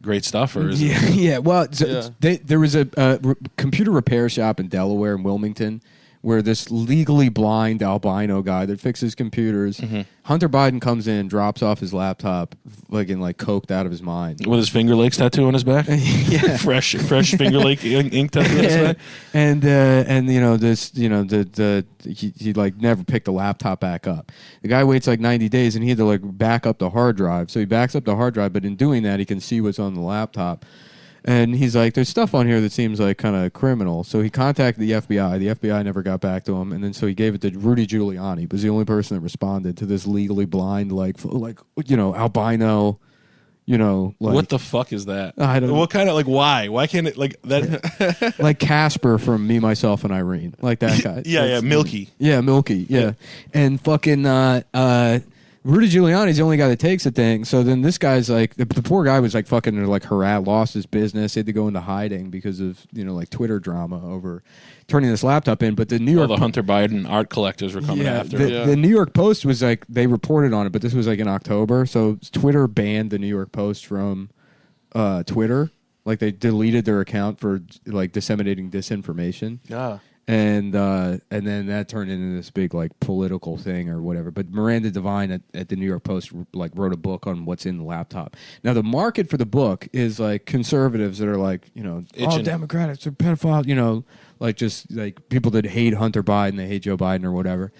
great stuff, or is it? yeah. Well, Yeah. there was a computer repair shop in Delaware in Wilmington where this legally blind albino guy that fixes computers, Hunter Biden comes in, drops off his laptop, like coked out of his mind. With his Finger Lakes tattoo on his back? Yeah. fresh Finger Lake ink tattoo on his back? And he like never picked the laptop back up. The guy waits like 90 days and he had to like back up the hard drive. So he backs up the hard drive, but in doing that, he can see what's on the laptop. And he's like, there's stuff on here that seems like kind of criminal. So he contacted the FBI. The FBI never got back to him. And then so he gave it to Rudy Giuliani, was the only person that responded to this legally blind, albino, What the fuck is that? I don't know. What kind of, why? Why can't it, that? like Casper from Me, Myself, and Irene. Like that guy. yeah, Milky. Yeah, Milky. Yeah. And fucking Rudy Giuliani's the only guy that takes the thing. So then this guy's like, the poor guy was like fucking like harassed, lost his business, he had to go into hiding because of like Twitter drama over turning this laptop in. But the New York, the Hunter Biden art collectors were coming after. The New York Post was like, they reported on it, but this was like in October. So Twitter banned the New York Post from Twitter. Like they deleted their account for like disseminating disinformation. Yeah. And then that turned into this big like political thing or whatever. But Miranda Devine at the New York Post like wrote a book on what's in the laptop. Now the market for the book is like conservatives that are like all Democrats are pedophile, like just like people that hate Hunter Biden, they hate Joe Biden or whatever.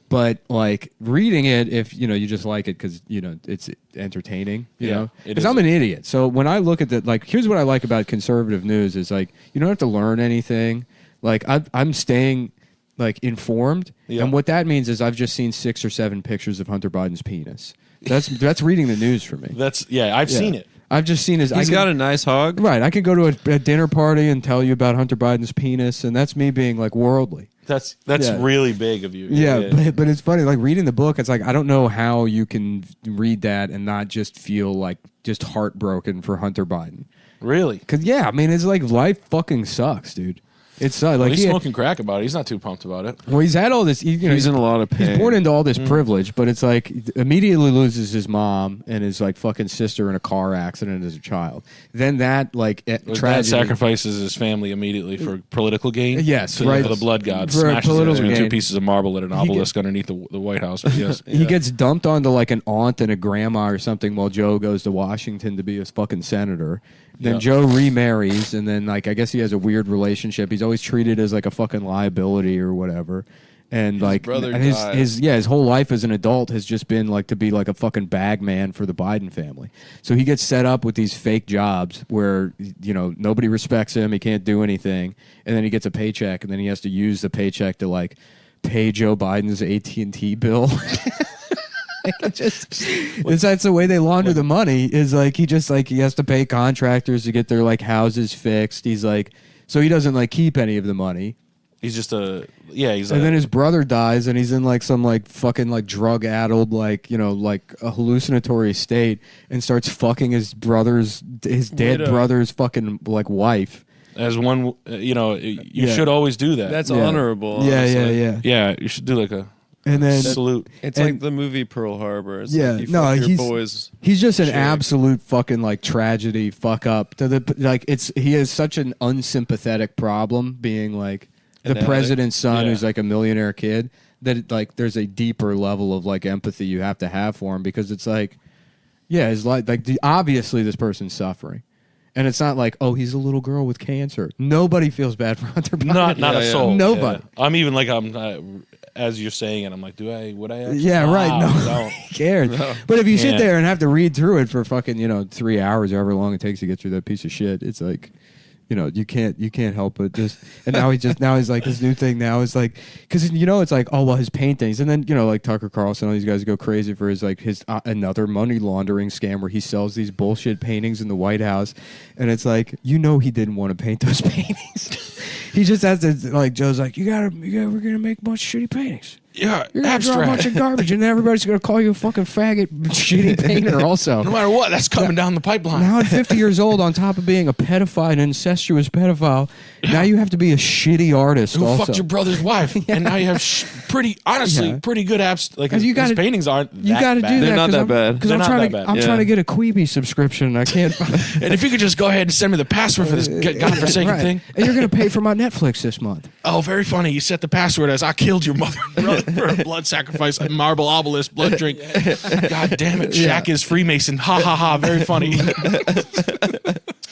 But like reading it, if you just like it because it's entertaining, because I'm an idiot. So when I look at here's what I like about conservative news is like you don't have to learn anything. Like I'm staying like informed, and what that means is I've just seen 6 or 7 pictures of Hunter Biden's penis. That's reading the news for me. I've seen it. I've just seen his. He's got a nice hog, right? I could go to a dinner party and tell you about Hunter Biden's penis, and that's me being like worldly. That's really big of you. Yeah. But it's funny. Like reading the book, it's like I don't know how you can read that and not just feel like just heartbroken for Hunter Biden. Really? Because it's like life fucking sucks, dude. It's like he's smoking crack about it. He's not too pumped about it. Well, he's had all this. He's in a lot of pain. He's born into all this privilege, but it's like immediately loses his mom and his like fucking sister in a car accident as a child. Then that tragedy dad sacrifices his family immediately for political gain. Yes, for, right. For the blood god, For smashes political it into gain. 2 pieces of marble at an obelisk underneath the White House. Yes, he gets dumped onto like an aunt and a grandma or something while Joe goes to Washington to be a fucking senator. Then Joe remarries, and then like I guess he has a weird relationship. He's always treated as like a fucking liability or whatever. And his whole life as an adult has just been like to be like a fucking bag man for the Biden family. So he gets set up with these fake jobs where nobody respects him, he can't do anything, and then he gets a paycheck, and then he has to use the paycheck to like pay Joe Biden's AT&T bill. That's the way they launder the money. Is like he has to pay contractors to get their like houses fixed. He's like, so he doesn't like keep any of the money. He's just and then his brother dies, and he's in like some like fucking like drug addled like a hallucinatory state, and starts fucking his dead brother's fucking like wife. As one, you should always do that. That's honorable. Honestly. Yeah, you should do like a. And then salute. It's like the movie Pearl Harbor. It's like he's just an absolute fucking like tragedy fuck up. He has such an unsympathetic problem being like the president's son who's like a millionaire kid that like there's a deeper level of like empathy you have to have for him, because it's like his life obviously this person's suffering. And it's not like, oh, he's a little girl with cancer. Nobody feels bad for Hunter Biden. Not a soul. Nobody. Yeah. I'm even like as you're saying it, I'm like, would I actually? Yeah, right. No, who cares? No. But if you sit there and have to read through it for fucking 3 hours, however long it takes to get through that piece of shit, it's like, you can't help but just. And now he's like this new thing now is like, because it's like, oh well, his paintings, and then like Tucker Carlson, all these guys go crazy for his another money laundering scam where he sells these bullshit paintings in the White House, and it's like he didn't want to paint those paintings. He just has to like Joe's like we're gonna make a bunch of shitty paintings. Yeah, you're gonna draw a bunch of garbage, and then everybody's gonna call you a fucking faggot, shitty painter. Also, no matter what, that's coming down the pipeline. Now at 50 years old, on top of being a pedophile, an incestuous pedophile, now you have to be a shitty artist. Who also fucked your brother's wife, and now you have pretty honestly Yeah. pretty good apps. Like his, You gotta- his paintings aren't. You that got to bad. do that. They're not 'cause that I'm- bad. Because They're I'm not trying that to, bad. I'm Yeah. trying to get a Quibi subscription. And I can't. Find, And if you could just go ahead and send me the password for this godforsaken Right. thing. And you're gonna pay for my Netflix this month. Oh, very funny. You set the password as "I killed your mother and brother for a blood sacrifice, a marble obelisk, blood drink." God damn it, Shaq is Freemason. Ha ha ha. Very funny.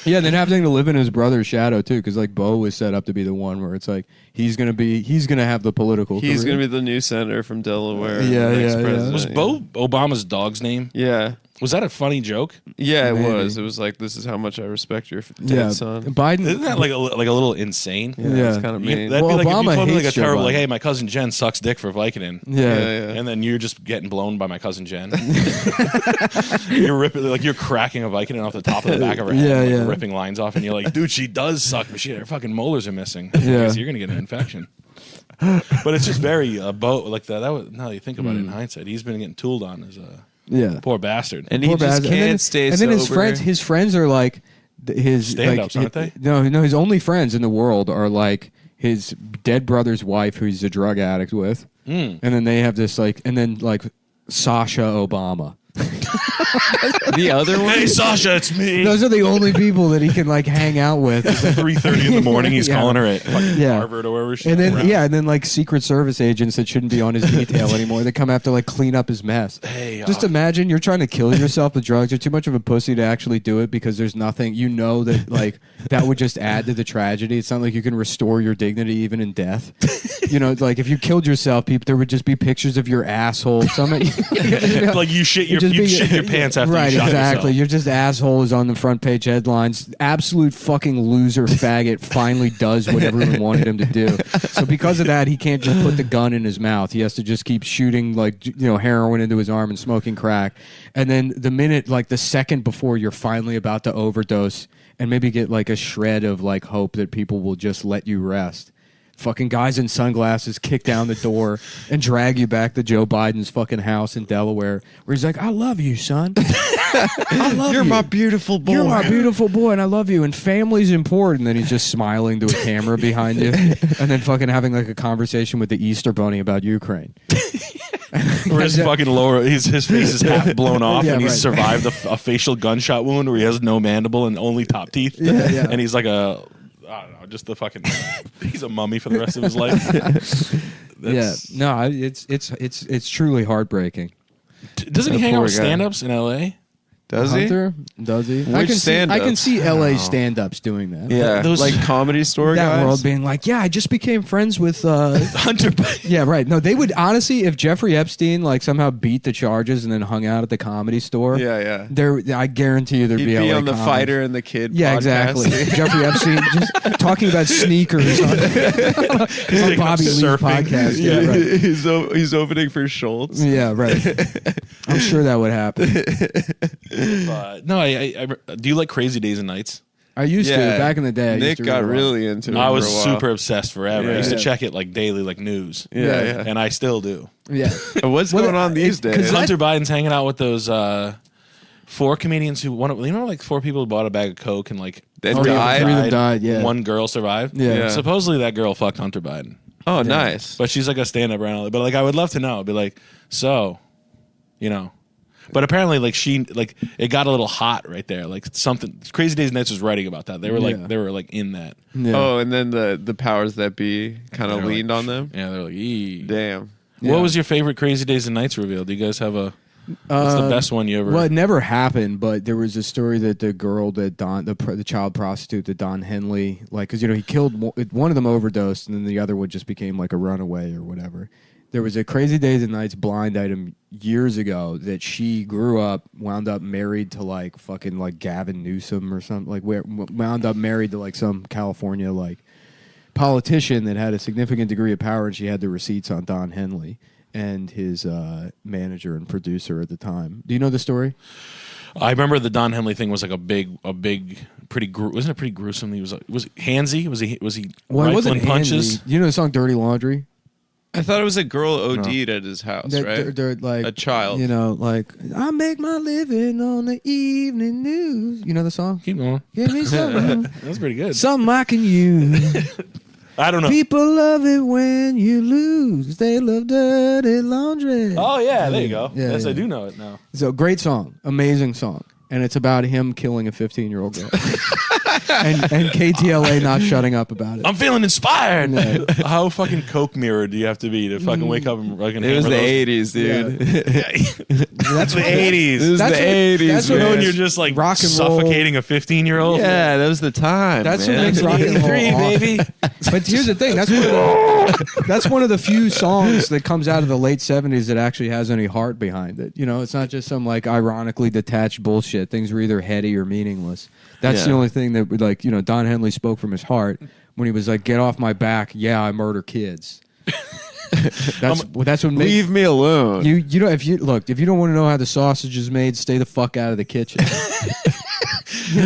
Yeah, and then having to live in his brother's shadow too, because like Bo was set up to be the one where it's like he's gonna have the political. He's career. gonna be the new senator from Delaware. Yeah, the next yeah, yeah. president, Was yeah. Bo Obama's dog's name? Yeah. Was that a funny joke? Yeah, it Maybe. was. It was like, this is how much I respect your dead Yeah, son. Biden. Isn't that like a little insane? Yeah, Yeah. it's kind of mean. That'd Well, be like if Obama you told me like a hates Joe terrible, like, Biden. "Hey, my cousin Jen sucks dick for Vicodin." Yeah. yeah. And then you're just getting blown by my cousin Jen. You're ripping, like you're cracking a Vicodin off the top of the back of her head, Yeah, like, yeah. ripping lines off, and you're like, "Dude, she does suck, but her fucking molars are missing. Yeah. So you're gonna get an infection." But it's just very like that. That was, now that you think about it in hindsight, he's been getting tooled on as a Yeah. poor bastard. And he Poor just bastard. can't and then, stay and then sober. his friends are like his Stand-ups, like, aren't they? No, his only friends in the world are like his dead brother's wife, who he's a drug addict with, and then they have this like, and then like Sasha Obama. The other one? Hey, Sasha, it's me. Those are the only people that he can like hang out with. 3:30 in the morning, he's Yeah. calling her at fucking Yeah. Harvard or wherever. She's And then around. and then like Secret Service agents that shouldn't be on his detail anymore. They come have to like clean up his mess. Hey, Just imagine you're trying to kill yourself with drugs. You're too much of a pussy to actually do it because there's nothing. You know that like that would just add to the tragedy. It's not like you can restore your dignity even in death. You know, like if you killed yourself, people there would just be pictures of your asshole. like you shit your Just you be- shit your pants after right, you shot exactly. yourself. You're just asshole is on the front page headlines. Absolute fucking loser faggot finally does what everyone wanted him to do. So because of that, he can't just put the gun in his mouth. He has to just keep shooting like heroin into his arm and smoking crack. And then the second before you're finally about to overdose and maybe get like a shred of like hope that people will just let you rest. Fucking guys in sunglasses kick down the door and drag you back to Joe Biden's fucking house in Delaware, where he's like, "I love you, son. I love You're you. my beautiful boy. You're my beautiful boy, and I love you. And family's important." And then he's just smiling to a camera behind you, and then fucking having like a conversation with the Easter Bunny about Ukraine. Or his fucking lower, his face is half blown off, Yeah, and he's right. survived a facial gunshot wound where he has no mandible and only top teeth. Yeah, yeah. And he's like I don't know, just the fucking. He's a mummy for the rest of his life. That's- No, it's truly heartbreaking. Doesn't he That hang out poor with guy. stand-ups in L.A.? Does he? Hunter, does he? I Which can see. I can stand-ups? see L.A. stand-ups doing that. Yeah, Those- like comedy store That guys. world being like, yeah, I just became friends with. Hunter. Yeah, right. No, they would honestly, if Jeffrey Epstein like somehow beat the charges and then hung out at the Comedy Store. Yeah, yeah. There, I guarantee you there'd He'd be be LA on the comics. Fighter and the Kid. Yeah, podcast. exactly. Jeffrey Epstein just talking about sneakers on Bobby Lee's surfing. podcast. Yeah, right. he's opening for Schultz. Yeah, right. I'm sure that would happen. No, I do you like Crazy Days and Nights? I used to Yeah. back in the day. I Nick used to got read a lot. really into it. I was for a while. super obsessed forever. I Yeah. used to Yeah. check it like daily, like news. Yeah, yeah. And I still do. Yeah. What's Well, going on these it's 'cause days? Hunter Biden's hanging out with those 4 comedians who like 4 people who bought a bag of coke and like They 3 died? Three of them died, yeah. 1 girl survived. Yeah. Yeah. Supposedly that girl fucked Hunter Biden, Oh, nice. but she's like a stand-up right now. But like I would love to know. I'd be like, so, But apparently, like it got a little hot right there. Like something Crazy Days and Nights was writing about that. They were Yeah. they were like in that. Yeah. Oh, and then the powers that be kind They of were leaned like, on them. Yeah, they're like, "Ee." Damn. Yeah. What was your favorite Crazy Days and Nights reveal? Do you guys have what's the best one you ever? Well, it never happened, but there was a story that the girl that the child prostitute that Don Henley, like, because he killed one of them, overdosed, and then the other one just became like a runaway or whatever. There was a Crazy Days and Nights blind item years ago that she grew up, wound up married to like fucking like Gavin Newsom or something, like wound up married to like some California like politician that had a significant degree of power, and she had the receipts on Don Henley and his manager and producer at the time. Do you know the story? I remember the Don Henley thing was like a big, pretty. Wasn't it pretty gruesome? Was it handsy? Was he Well, it rifling wasn't punches? handy. You know the song "Dirty Laundry"? I thought it was a girl OD'd at his house, right? They're like A child. You know, like I make my living on the evening news. You know the song? Keep going. Give me something, That's pretty good. something I can use. I don't know. People love it when you lose. They love dirty laundry. Oh yeah, there you go. Yeah, Yes, yeah. I do know it now. So great song, amazing song, and it's about him killing a 15-year-old girl, and KTLA not shutting up about it. I'm feeling inspired. Yeah. How fucking coke mirror do you have to be to fucking wake up and fucking It was hammer the those? 80s, dude. That's the 80s. This is That's the what- 80s, that's You what know man. when you're just like Rock and roll. suffocating a 15-year-old? Yeah, that was the time. That's what man. makes rock and roll 83, awesome. baby. But here's the thing: that's one of the few songs that comes out of the late '70s that actually has any heart behind it. You know, it's not just some like ironically detached bullshit. Things were either heady or meaningless. That's the Yeah. only thing that would like. You know, Don Henley spoke from his heart when he was like, "Get off my back, yeah, I murder kids." That's what makes Leave me alone. you know if you don't want to know how the sausage is made, stay the fuck out of the kitchen.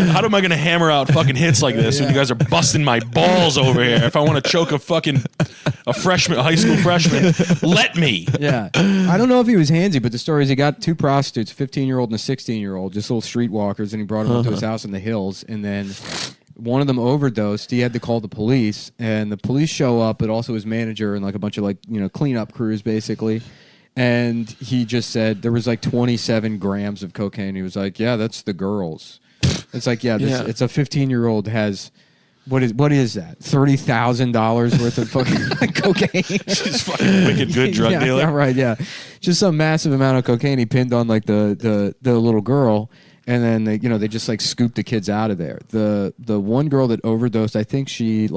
How am I going to hammer out fucking hits like this when you guys are busting my balls over here? If I want to choke a high school freshman, let me. Yeah. I don't know if he was handsy, but the story is he got two prostitutes, 15-year-old and a 16-year-old, just little streetwalkers, and he brought them up to his house in the hills. And then one of them overdosed. He had to call the police, and the police show up, but also his manager and like a bunch of like, you know, cleanup crews basically. And he just said there was like 27 grams of cocaine. He was like, yeah, that's the girls. It's like, yeah, Yeah. it's a 15-year-old has... What is that? $30,000 worth of fucking cocaine. She's fucking wicked good drug yeah, dealer. Yeah, right. Yeah, just some massive amount of cocaine he pinned on like the little girl, and then they just like scooped the kids out of there. The one girl that overdosed, I think she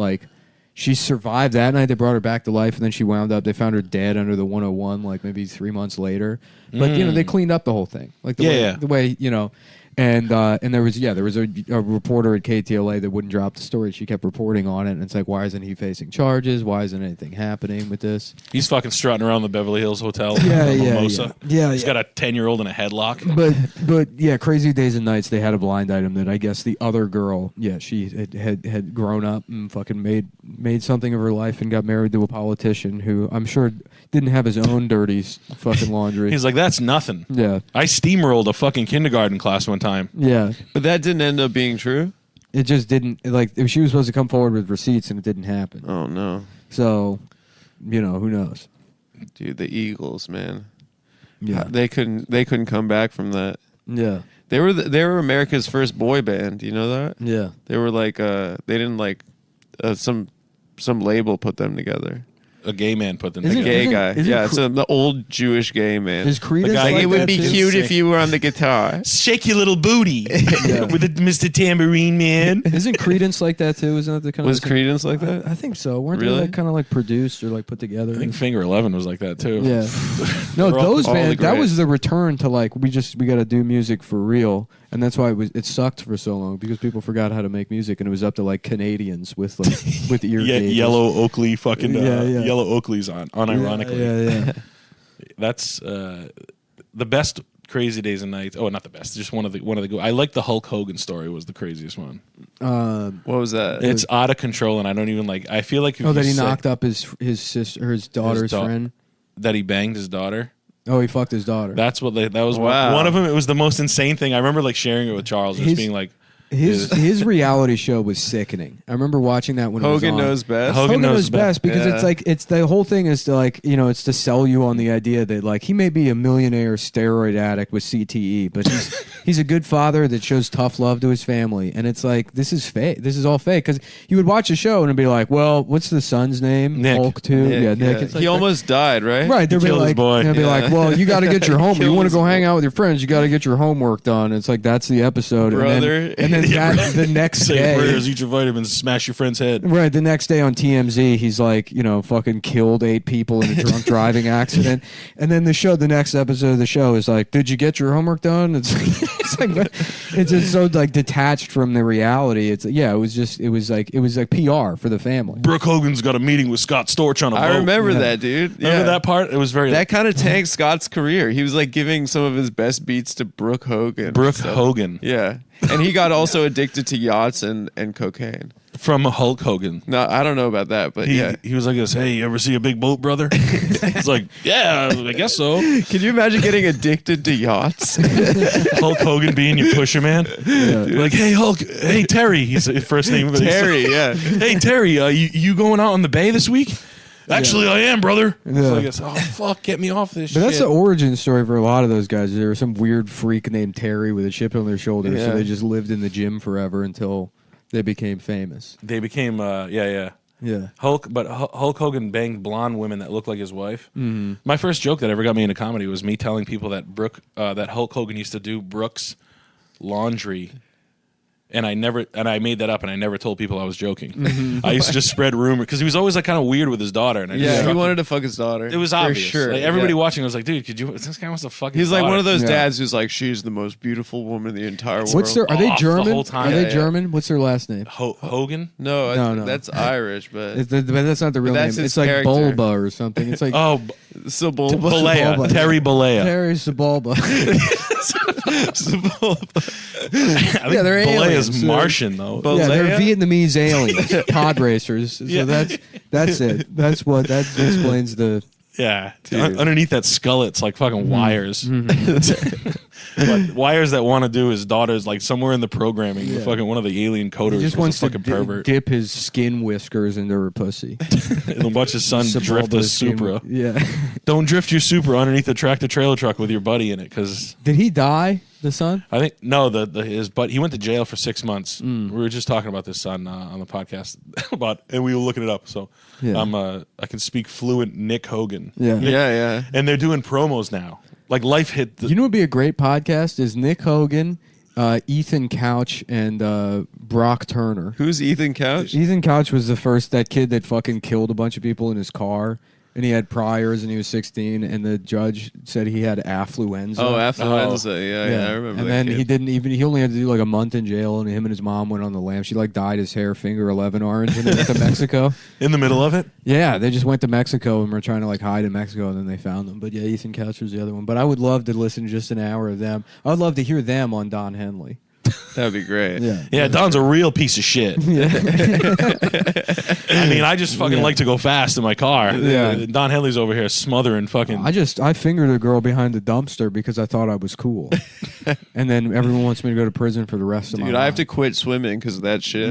survived that night. They brought her back to life, and then she wound up. They found her dead under the 101, like maybe 3 months later. But they cleaned up the whole thing, like the way you know. And there was a reporter at KTLA that wouldn't drop the story. She kept reporting on it, and it's like, why isn't he facing charges? Why isn't anything happening with this? He's fucking strutting around the Beverly Hills Hotel. Yeah, in yeah, Mimosa. yeah. He's got a 10-year-old in a headlock. But yeah, Crazy Days and Nights. They had a blind item that I guess the other girl, she had grown up and fucking made something of her life and got married to a politician who I'm sure didn't have his own dirty fucking laundry. He's like, that's nothing. Yeah, I steamrolled a fucking kindergarten class one time. yeah. But that didn't end up being true. It just didn't like. She was supposed to come forward with receipts, and it didn't happen. Oh no, So, who knows? dude, the Eagles, man. Yeah, They couldn't come back from that. yeah, They were America's first boy band. You know that? yeah. They were like they didn't like some label put them together. A gay man put them Isn't- together. Gay guy. isn't Yeah, Cre- it's the old Jewish gay man. Is Creedence guy- Like, like it would that be too? cute if you were on the guitar. Shake your little booty with it, Mr. Tambourine Man. Isn't Credence like that too? Isn't that the kind Was of thing? Credence like that? I think so. Weren't Really? they like kind of like produced or like put together? I think Finger 11 was like that too. Yeah. No, They're all- those all the bands. That greats. was the return to like we got to do music for real, and that's why it sucked for so long because people forgot how to make music, and it was up to like Canadians with like with ear Yeah, cables. yellow Oakley fucking Yeah. yellow Oakleys on unironically. Yeah. That's the best Crazy Days and Nights. Oh, not the best. Just one of the. I like the Hulk Hogan story was the craziest one. What was that? It's out of control, and I don't even like. I feel like if Oh, you that he said knocked up his sister, or his daughter's friend. that he banged his daughter. Oh, he fucked his daughter. That was Wow. one of them. It was the most insane thing. I remember like sharing it with Charles, just His- being like, his reality show was sickening. I remember watching that when Hogan it was on. knows best. Hogan knows best because Yeah. it's like it's the whole thing is to like it's to sell you on the idea that like he may be a millionaire steroid addict with CTE, but he's a good father that shows tough love to his family, and it's like this is fake. This is all fake because you would watch a show and it'd be like, well, what's the son's name? Nick. Hulk too. Yeah, Nick. It's like, he almost died, right? right. They'll be killed his like, boy. they'll be Yeah. like, well, you got to get your homework. You Killed want to his go boy. hang out with your friends. You got to get your homework done. It's like that's the episode, Brother. and then the next say day. prayers, eat your vitamins, smash your friend's head. Right, the next day on TMZ, he's like, fucking killed 8 people in a drunk driving accident, and then the next episode of the show is like, did you get your homework done? It's it's just so like detached from the reality. It was like PR for the family. Brooke Hogan's got a meeting with Scott Storch on a boat. I remember that, dude. Remember that part? It was very That kind of tanked Scott's career. He was like giving some of his best beats to Brooke Hogan. Brooke So- Hogan. Yeah. And he got also addicted to yachts and cocaine. from Hulk Hogan. No, I don't know about that, but yeah. He was like this, hey, you ever see a big boat, brother? It's like, yeah, I guess so. Can you imagine getting addicted to yachts? Hulk Hogan being your pusher man. Like, hey, Hulk, hey, Terry. He's his first name. Terry, yeah. Hey, Terry, you going out on the bay this week? Actually, I am, brother. Yeah. So I guess, fuck, get me off this But shit. that's the origin story for a lot of those guys. There was some weird freak named Terry with a chip on their shoulder, Yeah. so they just lived in the gym forever until they became famous. They became, Yeah. Hulk Hogan banged blonde women that looked like his wife. Mm-hmm. My first joke that ever got me into comedy was me telling people that that Hulk Hogan used to do Brooks' laundry. And I made that up, and I never told people I was joking. I used to just spread rumor because he was always like kind of weird with his daughter. And I just Yeah, he struck wanted to fuck his daughter. It was for obvious. sure. Like, everybody yeah. watching was like, dude, this guy wants to fuck his He's like daughter. one of those Yeah. dads who's like, she's the most beautiful woman in the entire world. Are they Off the German? whole time. Are they Yeah, yeah. German? What's their last name? Hogan? No, No. that's Irish, but But that's not the real that's name. his It's like character. Bulba or something. It's like Oh, Sybil. Balea. Bulba. Terry Balea. Terry Sebulba. I think they're Balea's aliens. Martian, though. Yeah, they're Balea? Vietnamese aliens, pod racers. So Yeah. that's it. That explains the. Yeah. Dude. Underneath that skull, it's like fucking wires. But wires that want to do his daughter's like somewhere in the programming. The fucking one of the alien coders He just was wants a to fucking pervert. dip his skin whiskers into her pussy. And watch his son drift Sebulba's his skin- Supra. Yeah. Don't drift your Supra underneath the tractor trailer truck with your buddy in it, because Did he die? The son? I think his but he went to jail for 6 months. We were just talking about this on the podcast and we were looking it up. So Yeah. I can speak fluent Nick Hogan. Yeah. Yeah. And they're doing promos now. Like Life hit the You know what would be a great podcast is Nick Hogan, Ethan Couch, and Brock Turner. Who's Ethan Couch? Ethan Couch was that kid that fucking killed a bunch of people in his car. And he had priors, and he was 16, and the judge said he had affluenza. Oh, affluenza. Yeah, I remember. And that then kid. he only had to do like a month in jail, and him and his mom went on the lam. She like dyed his hair finger 11 orange and they went to Mexico. in the middle of it. Yeah, they just went to Mexico and were trying to like hide in Mexico, and then they found them. But yeah, Ethan Couch was the other one. But I would love to listen to just an hour of them. I would love to hear them on Don Henley. That'd be great. Yeah. Yeah, Don's a real piece of shit. I mean, I just fucking like to go fast in my car. Yeah. Don Henley's over here smothering fucking. I fingered a girl behind the dumpster because I thought I was cool. And then everyone wants me to go to prison for the rest of my Dude, life. I have to quit swimming because of that shit.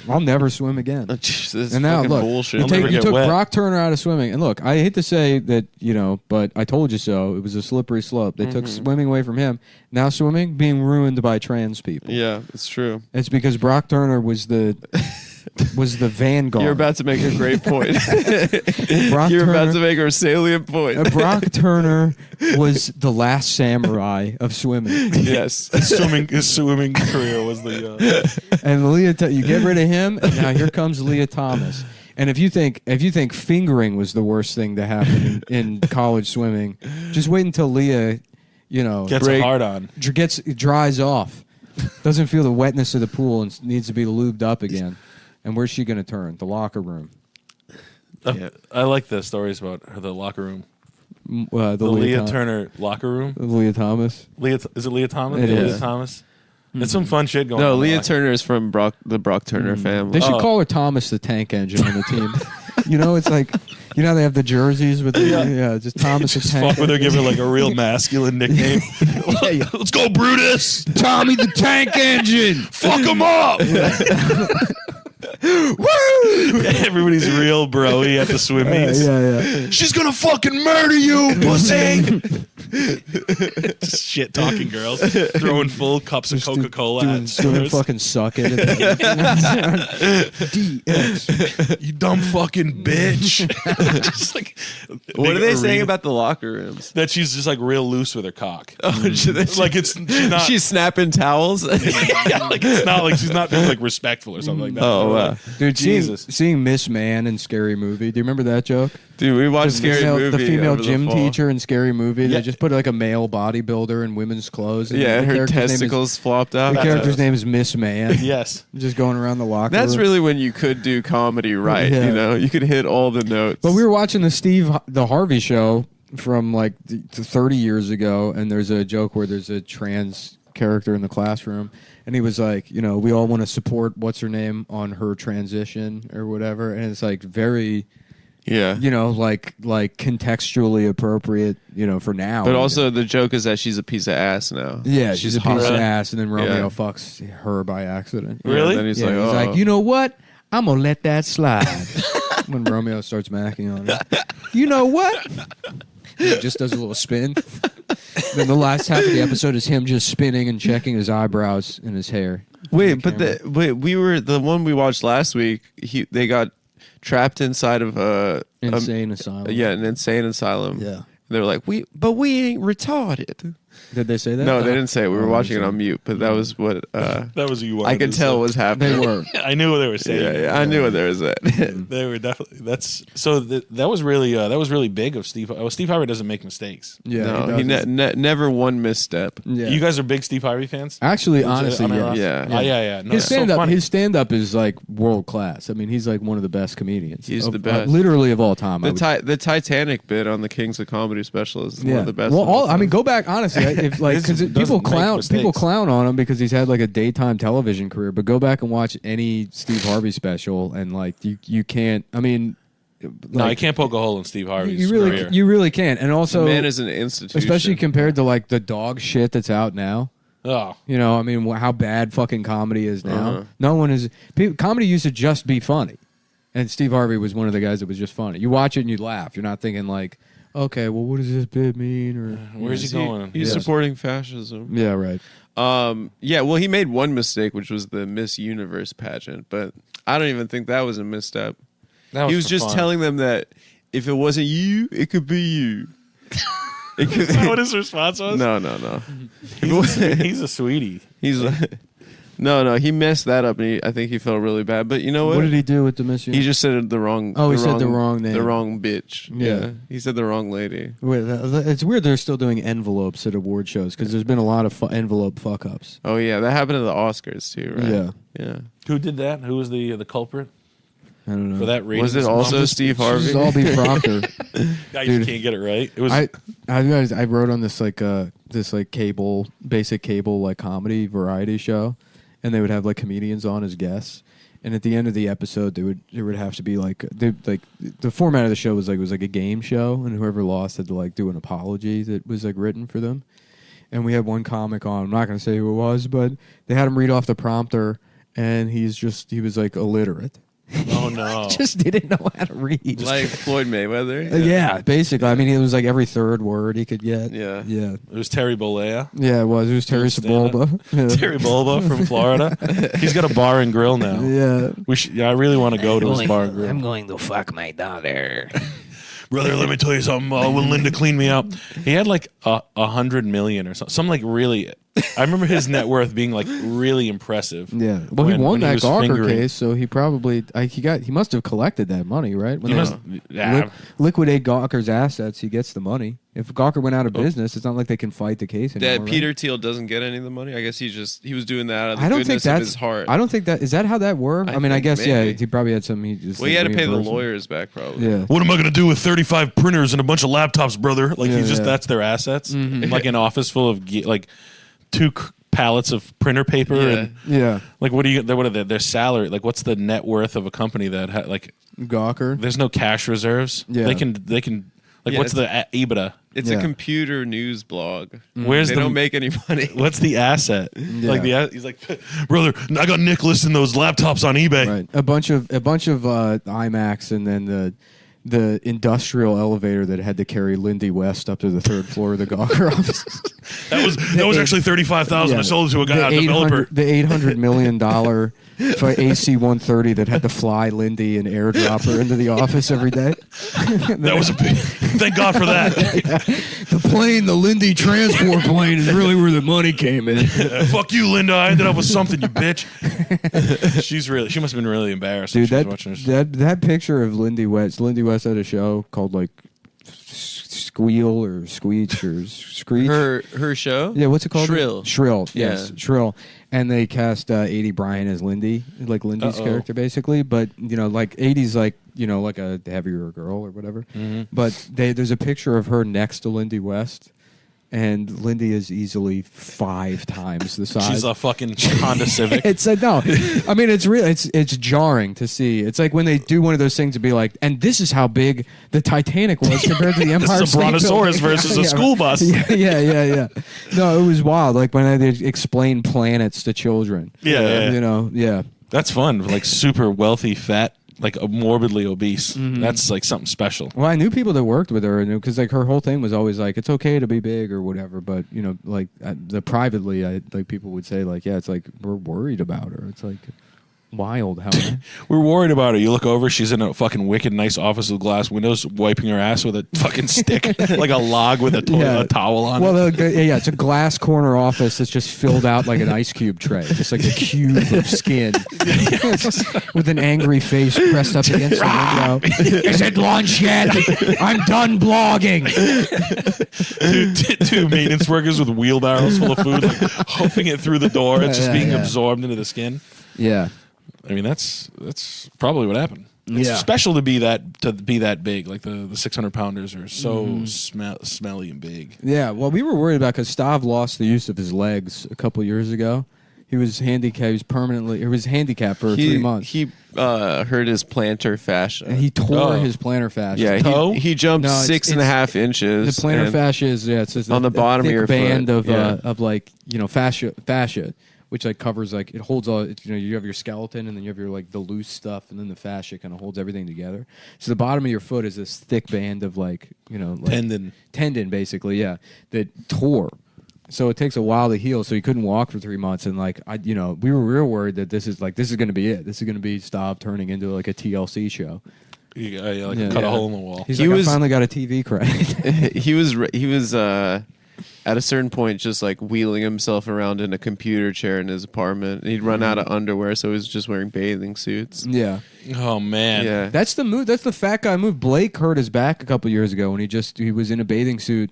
I'll never swim again. This is And now fucking look, bullshit. I'll never you get took wet. Brock Turner out of swimming, and look, I hate to say that, but I told you so. It was a slippery slope. They took swimming away from him. Now swimming being ruined by trans people. Yeah, it's true. It's because Brock Turner was the vanguard. You're about to make a great point. Brock You're Turner, about to make a salient point. Brock Turner was the last samurai of swimming. Yes. his swimming career was the. And you get rid of him, and now here comes Leah Thomas. And if you think fingering was the worst thing to happen in college swimming, just wait until Leah, Gets a hard on. dries off, doesn't feel the wetness of the pool, and needs to be lubed up again. And where's she going to turn? The locker room. Yeah. I like the stories about the locker room. The The Leah Turner locker room. Leah Thomas. Is it Leah Thomas? It Yeah, is. Leah Thomas. It's some fun shit going No, on. Leah Turner is from the Brock Turner family. They should Oh. call her Thomas the Tank Engine on the team. It's like, how they have the jerseys with just Thomas the Just Tank fuck with her, give her like a real masculine nickname. Let's go, Brutus! Tommy the Tank Engine. Fuck him up! Woo! Everybody's real broy at the swim meets. Yeah. She's gonna fucking murder you, pussy! Just shit talking girls throwing full cups of Coca Cola Doing at swimmers. fucking suck it. DX. You dumb fucking bitch! Just like, What big are they saying arena. about the locker rooms? that? She's just like real loose with her cock. Like She's not. she's snapping towels. yeah, like it's not like she's not being like respectful or something like that. Oh, wow. Dude, Jesus. seeing Miss Man in Scary Movie. Do you remember that joke? Dude, we watched Scary Movie. The female over the gym fall. teacher in Scary Movie. Yeah. They just put like a male bodybuilder in women's clothes. And Yeah, the and her character's name is- testicles flopped out. The character's name is Miss Man. Yes. Just going around the locker That's room. really when you could do comedy right. Yeah. You could hit all the notes. But we were watching the Harvey show from like 30 years ago, and there's a joke where there's a trans character in the classroom, and he was like, you know, we all want to support what's her name on her transition or whatever, and it's like very, Yeah. you know, like contextually appropriate, you know, for now. But even. also the joke is that she's a piece of ass now. yeah, she's a piece of hot. ass, and then Romeo Yeah. fucks her by accident. Yeah, Really? then he's Yeah, like, he's oh. like, you know what? I'm gonna let that slide. When Romeo starts macking on her, you know what? He just does a little spin. Then the last half of the episode is him just spinning and checking his eyebrows and his hair. Wait, The but camera. we were the one we watched last week. They got trapped inside of Insane asylum. an insane asylum. Yeah. They were like, we ain't retarded. Did they say that? No, they didn't say it. We were Oh, watching it sorry. on mute, but that was what That was what you wanted I could to tell say. was happening. They were. I knew what they were saying. Yeah, I knew what there was at. They were definitely. That's so. That was really big of Steve. Steve Harvey doesn't make mistakes. Yeah. No, he never one misstep. Yeah. You guys are big Steve Harvey fans. Actually, honestly, Unironic? yeah. Yeah. Yeah. No, His it's so stand up, funny. his stand up is like world class. I mean, he's like one of the best comedians. He's of- the best. literally of all time. I would- The Titanic bit on the Kings of Comedy special is one yeah. of the best. Well, of all I mean, time. go back honestly. If like This because doesn't people make people mistakes. clown on him because he's had like a daytime television career. But go back and watch any Steve Harvey special, and like you can't. I mean, No, like, you can't poke a hole in Steve Harvey's You really career. you really can't. And also, the man is an institution, especially compared to like the dog shit that's out now. Oh, You know, I mean, how bad fucking comedy is now. Uh-huh. No one is. Comedy used to just be funny, and Steve Harvey was one of the guys that was just funny. You watch it and you laugh. You're not thinking like, okay, well, what does this bit mean? Or where's he going? He's Yeah. supporting fascism. yeah, right. Yeah, well, he made one mistake, which was the Miss Universe pageant, but I don't even think that was a misstep. That He was for just fun. telling them that if it wasn't you, it could be you. It could, Is that what his response was? no. He's a sweetie. He's like, no. He messed that up, and I think he felt really bad. But you know what? What did he do with the mission? He just said the wrong. Oh, he said the wrong name. The wrong bitch. Yeah. He said the wrong lady. Wait, it's weird they're still doing envelopes at award shows because there's been a lot of envelope fuck ups. Oh yeah, that happened at the Oscars too, right? Yeah. Yeah. Who did that? Who was the culprit I don't know. for that rating? Was it also Steve Harvey? Should all be Proctor. Guy Dude. just can't get it right. It was. I wrote on this basic cable like comedy variety show, and they would have like comedians on as guests, and at the end of the episode there would have to be like the format of the show was like a game show, and whoever lost had to like do an apology that was like written for them. And we had one comic on, I'm not going to say who it was, but they had him read off the prompter, and he was like illiterate. oh no. Just didn't know how to read. Like Floyd Mayweather. Yeah, basically. I mean, it was like every third word he could get. Yeah. Yeah. It was Terry Bollea. Yeah, it was. It was Terry Stand-up. Sebulba. Yeah. Terry Bollea from Florida. He's got a bar and grill now. Yeah. I really want to go to his bar and grill. I'm going to fuck my daughter. Brother, let me tell you something. When Linda cleaned me up, he had like 100 million or something. Some like really. I remember his net worth being like really impressive. Yeah. Well, he won when that was Gawker fingering- case, so he probably he must have collected that money, right? When He they must, yeah. liquidate Gawker's assets, he gets the money. If Gawker went out of business, it's not like they can fight the case anymore. That right? Peter Thiel doesn't get any of the money. I guess he was doing that out of the I don't think goodness of that's. his heart. I don't think that is that how that worked. I I mean, I think guess maybe. yeah. He probably had some. He just Well, he had to pay the reimbursed them. lawyers back, probably. Yeah. What am I going to do with 35 printers and a bunch of laptops, brother? Like, Yeah, he's just, yeah. that's their assets. Like an office full of, like, 2 pallets of printer paper. Yeah. And, Yeah. like, what are their salary? Like, what's the net worth of a company that, like, Gawker. there's no cash reserves? Yeah. They can, like, Yeah, what's the EBITDA? It's Yeah. a computer news blog. Where's They the, don't make any money. what's the asset? Like, he's like, brother, I got Nicholas and those laptops on eBay. Right. A bunch of iMacs, and then the industrial elevator that had to carry Lindy West up to the 3rd floor of the Gawker office. That was actually 35,000. I sold it to a guy, a developer. The $800 million for AC 130 that had to fly Lindy and airdrop her into the office every day. That was a big. Thank God for that. The Lindy transport plane is really where the money came in. Fuck you, Linda. I ended up with something, you bitch. She must have been really embarrassed. when Dude, she was watching that picture of Lindy West had a show called like Squeal or Squeech or Screech. Her show? Yeah, what's it called? Shrill. Shrill, yes, Yeah. Shrill. And they cast 80 Bryan as Lindy, like Lindy's Uh-oh. character, basically. But like 80's like like a heavier girl or whatever. Mm-hmm. But there's a picture of her next to Lindy West, and Lindy is easily 5 times the size. She's a fucking Honda Civic. It's no, I mean it's real. It's jarring to see. It's like when they do one of those things to be like, and this is how big the Titanic was compared to the Empire This is a State Brontosaurus Building. versus a school bus. Yeah. No, it was wild. Like when they explain planets to children. Yeah. You know. Yeah. That's fun. Like super wealthy, fat, like morbidly obese. Mm-hmm. That's like something special. Well, I knew people that worked with her, because like her whole thing was always like, it's okay to be big or whatever. But you know, like the privately, like people would say like, yeah, it's like we're worried about her. It's like wild how. We're worried about her. You look over, she's in a fucking wicked nice office with glass windows, wiping her ass with a fucking stick, like a log with a towel on well, it. yeah, it's a glass corner office that's just filled out like an ice cube tray, just like a cube of skin, with an angry face pressed up against the window. Is it lunch yet? I'm done blogging. Two maintenance workers with wheelbarrows full of food, like huffing it through the door. It's just being absorbed into the skin. Yeah. I mean, that's probably what happened. It's special to be that big. Like the 600-pounders are so smelly and big. Yeah, well, we were worried about because Stav lost the use of his legs a couple years ago. He was handicapped. He was handicapped for 3 months. He hurt his plantar fascia. And he tore his plantar fascia. Yeah, toe? he jumped No, it's- 6.5 inches. The plantar and- fascia is it's just on the bottom of thick your band foot, of like fascia, which like covers like it holds all. You have your skeleton and then you have your like the loose stuff and then the fascia kind of holds everything together. So the bottom of your foot is this thick band of like tendon basically, yeah, that tore. So it takes a while to heal. So he couldn't walk for 3 months, and like we were real worried that this is going to be it. This is going to be Stav turning into like a TLC show. Cut a hole in the wall. He's like, I finally got a TV credit. he was at a certain point just like wheeling himself around in a computer chair in his apartment. He'd run out of underwear, so he was just wearing bathing suits. Yeah. Oh man. Yeah. That's the move. That's the fat guy move. Blake hurt his back a couple years ago when he was in a bathing suit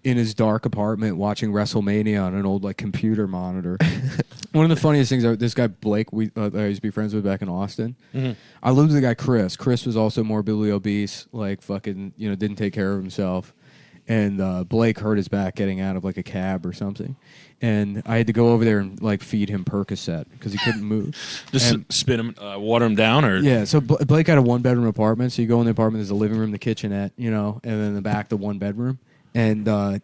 in his dark apartment watching WrestleMania on an old like computer monitor. One of the funniest things, this guy Blake, I used to be friends with back in Austin. Mm-hmm. I lived with the guy Chris. Chris was also morbidly obese, like fucking, didn't take care of himself. And Blake hurt his back getting out of like a cab or something. And I had to go over there and like feed him Percocet because he couldn't move. Just spin him, water him down, or yeah. So Blake had a 1-bedroom apartment. So you go in the apartment, there's a living room, the kitchenette, and then in the back the 1-bedroom. And I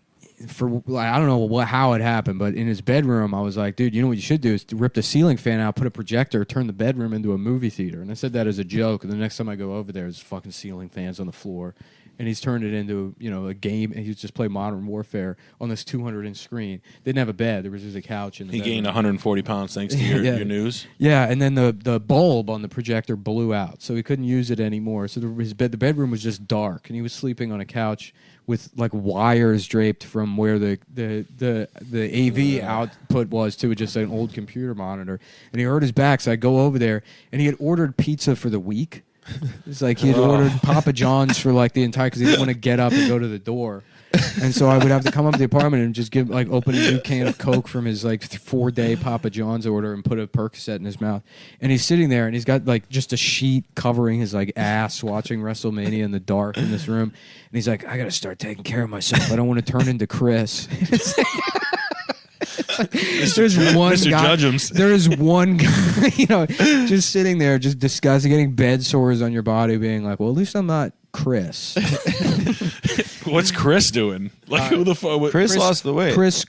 don't know how it happened, but in his bedroom, I was like, dude, you know what you should do is rip the ceiling fan out, put a projector, turn the bedroom into a movie theater. And I said that as a joke. And the next time I go over there, there's fucking ceiling fans on the floor. And he's turned it into, a game, and he's just played Modern Warfare on this 200-inch screen. Didn't have a bed. There was just a couch. He gained 140 pounds thanks to your news. Yeah, and then the bulb on the projector blew out, so he couldn't use it anymore. So the bedroom was just dark, and he was sleeping on a couch with like wires draped from where the AV output was to just an old computer monitor. And he hurt his back, so I go over there, and he had ordered pizza for the week. It's like he had ordered Papa John's for like the entire, because he didn't want to get up and go to the door. And so I would have to come up to the apartment and just open a new can of Coke from his like 4-day Papa John's order and put a Percocet in his mouth. And he's sitting there and he's got like just a sheet covering his like ass watching WrestleMania in the dark in this room. And he's like, I got to start taking care of myself. I don't want to turn into Chris. There's one Mr. guy. Judgems. There is one guy, just sitting there, just disgusting, getting bed sores on your body, being like, "Well, at least I'm not Chris." What's Chris doing? Like who the fuck? Chris lost the weight. Chris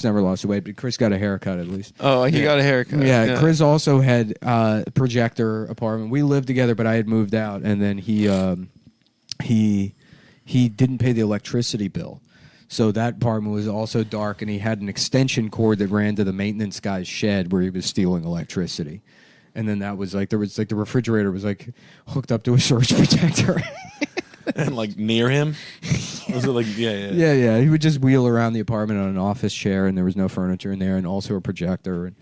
never lost the weight, but Chris got a haircut at least. Oh, he got a haircut. Yeah, Chris also had a projector apartment. We lived together, but I had moved out, and then he didn't pay the electricity bill. So that apartment was also dark, and he had an extension cord that ran to the maintenance guy's shed where he was stealing electricity. And then that was like, the refrigerator was like hooked up to a surge protector. And like near him? Was it like, yeah. Yeah. He would just wheel around the apartment on an office chair, and there was no furniture in there, and also a projector.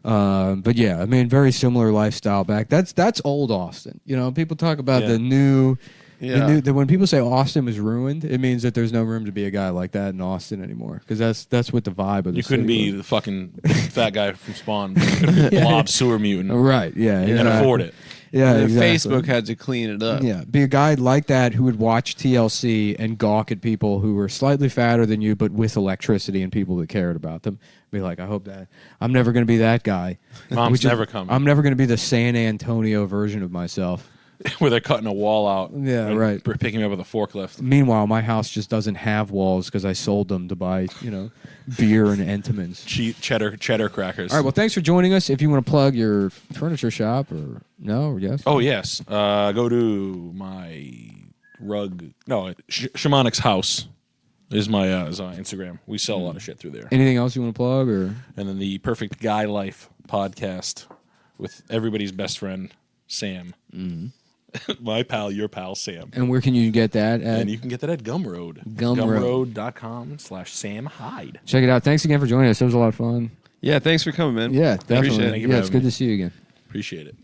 And, but yeah, I mean, very similar lifestyle back. That's old Austin. People talk about the new. Yeah. When people say Austin was ruined, it means that there's no room to be a guy like that in Austin anymore. Because that's what the vibe of the You couldn't city be was. the fucking fat guy from Spawn, blob sewer mutant. Right, yeah. You can afford it. Yeah, And then exactly. Facebook had to clean it up. Yeah, be a guy like that who would watch TLC and gawk at people who were slightly fatter than you, but with electricity and people that cared about them. Be like, I hope that I'm never going to be that guy. Mom's Which is- never coming. I'm never going to be the San Antonio version of myself. Where they're cutting a wall out. Yeah, and right. Picking me up with a forklift. Meanwhile, my house just doesn't have walls because I sold them to buy, beer and Entenmann's. Cheap cheddar crackers. All right, well, thanks for joining us. If you want to plug your furniture shop or no or yes. Oh yes. Go to my rug. No, Shamanix House is my Instagram. We sell a lot of shit through there. Anything else you want to plug or? And then the Perfect Guy Life podcast with everybody's best friend Sam. My pal, your pal Sam. And where can you get that at? And you can get that at Gumroad. Gumroad. Gumroad.com/Sam Hyde. Check it out. Thanks again for joining us. It was a lot of fun. Yeah, thanks for coming, man. Yeah, definitely. Appreciate it. Thank you Yeah, for it's having good me. to see you again. Appreciate it.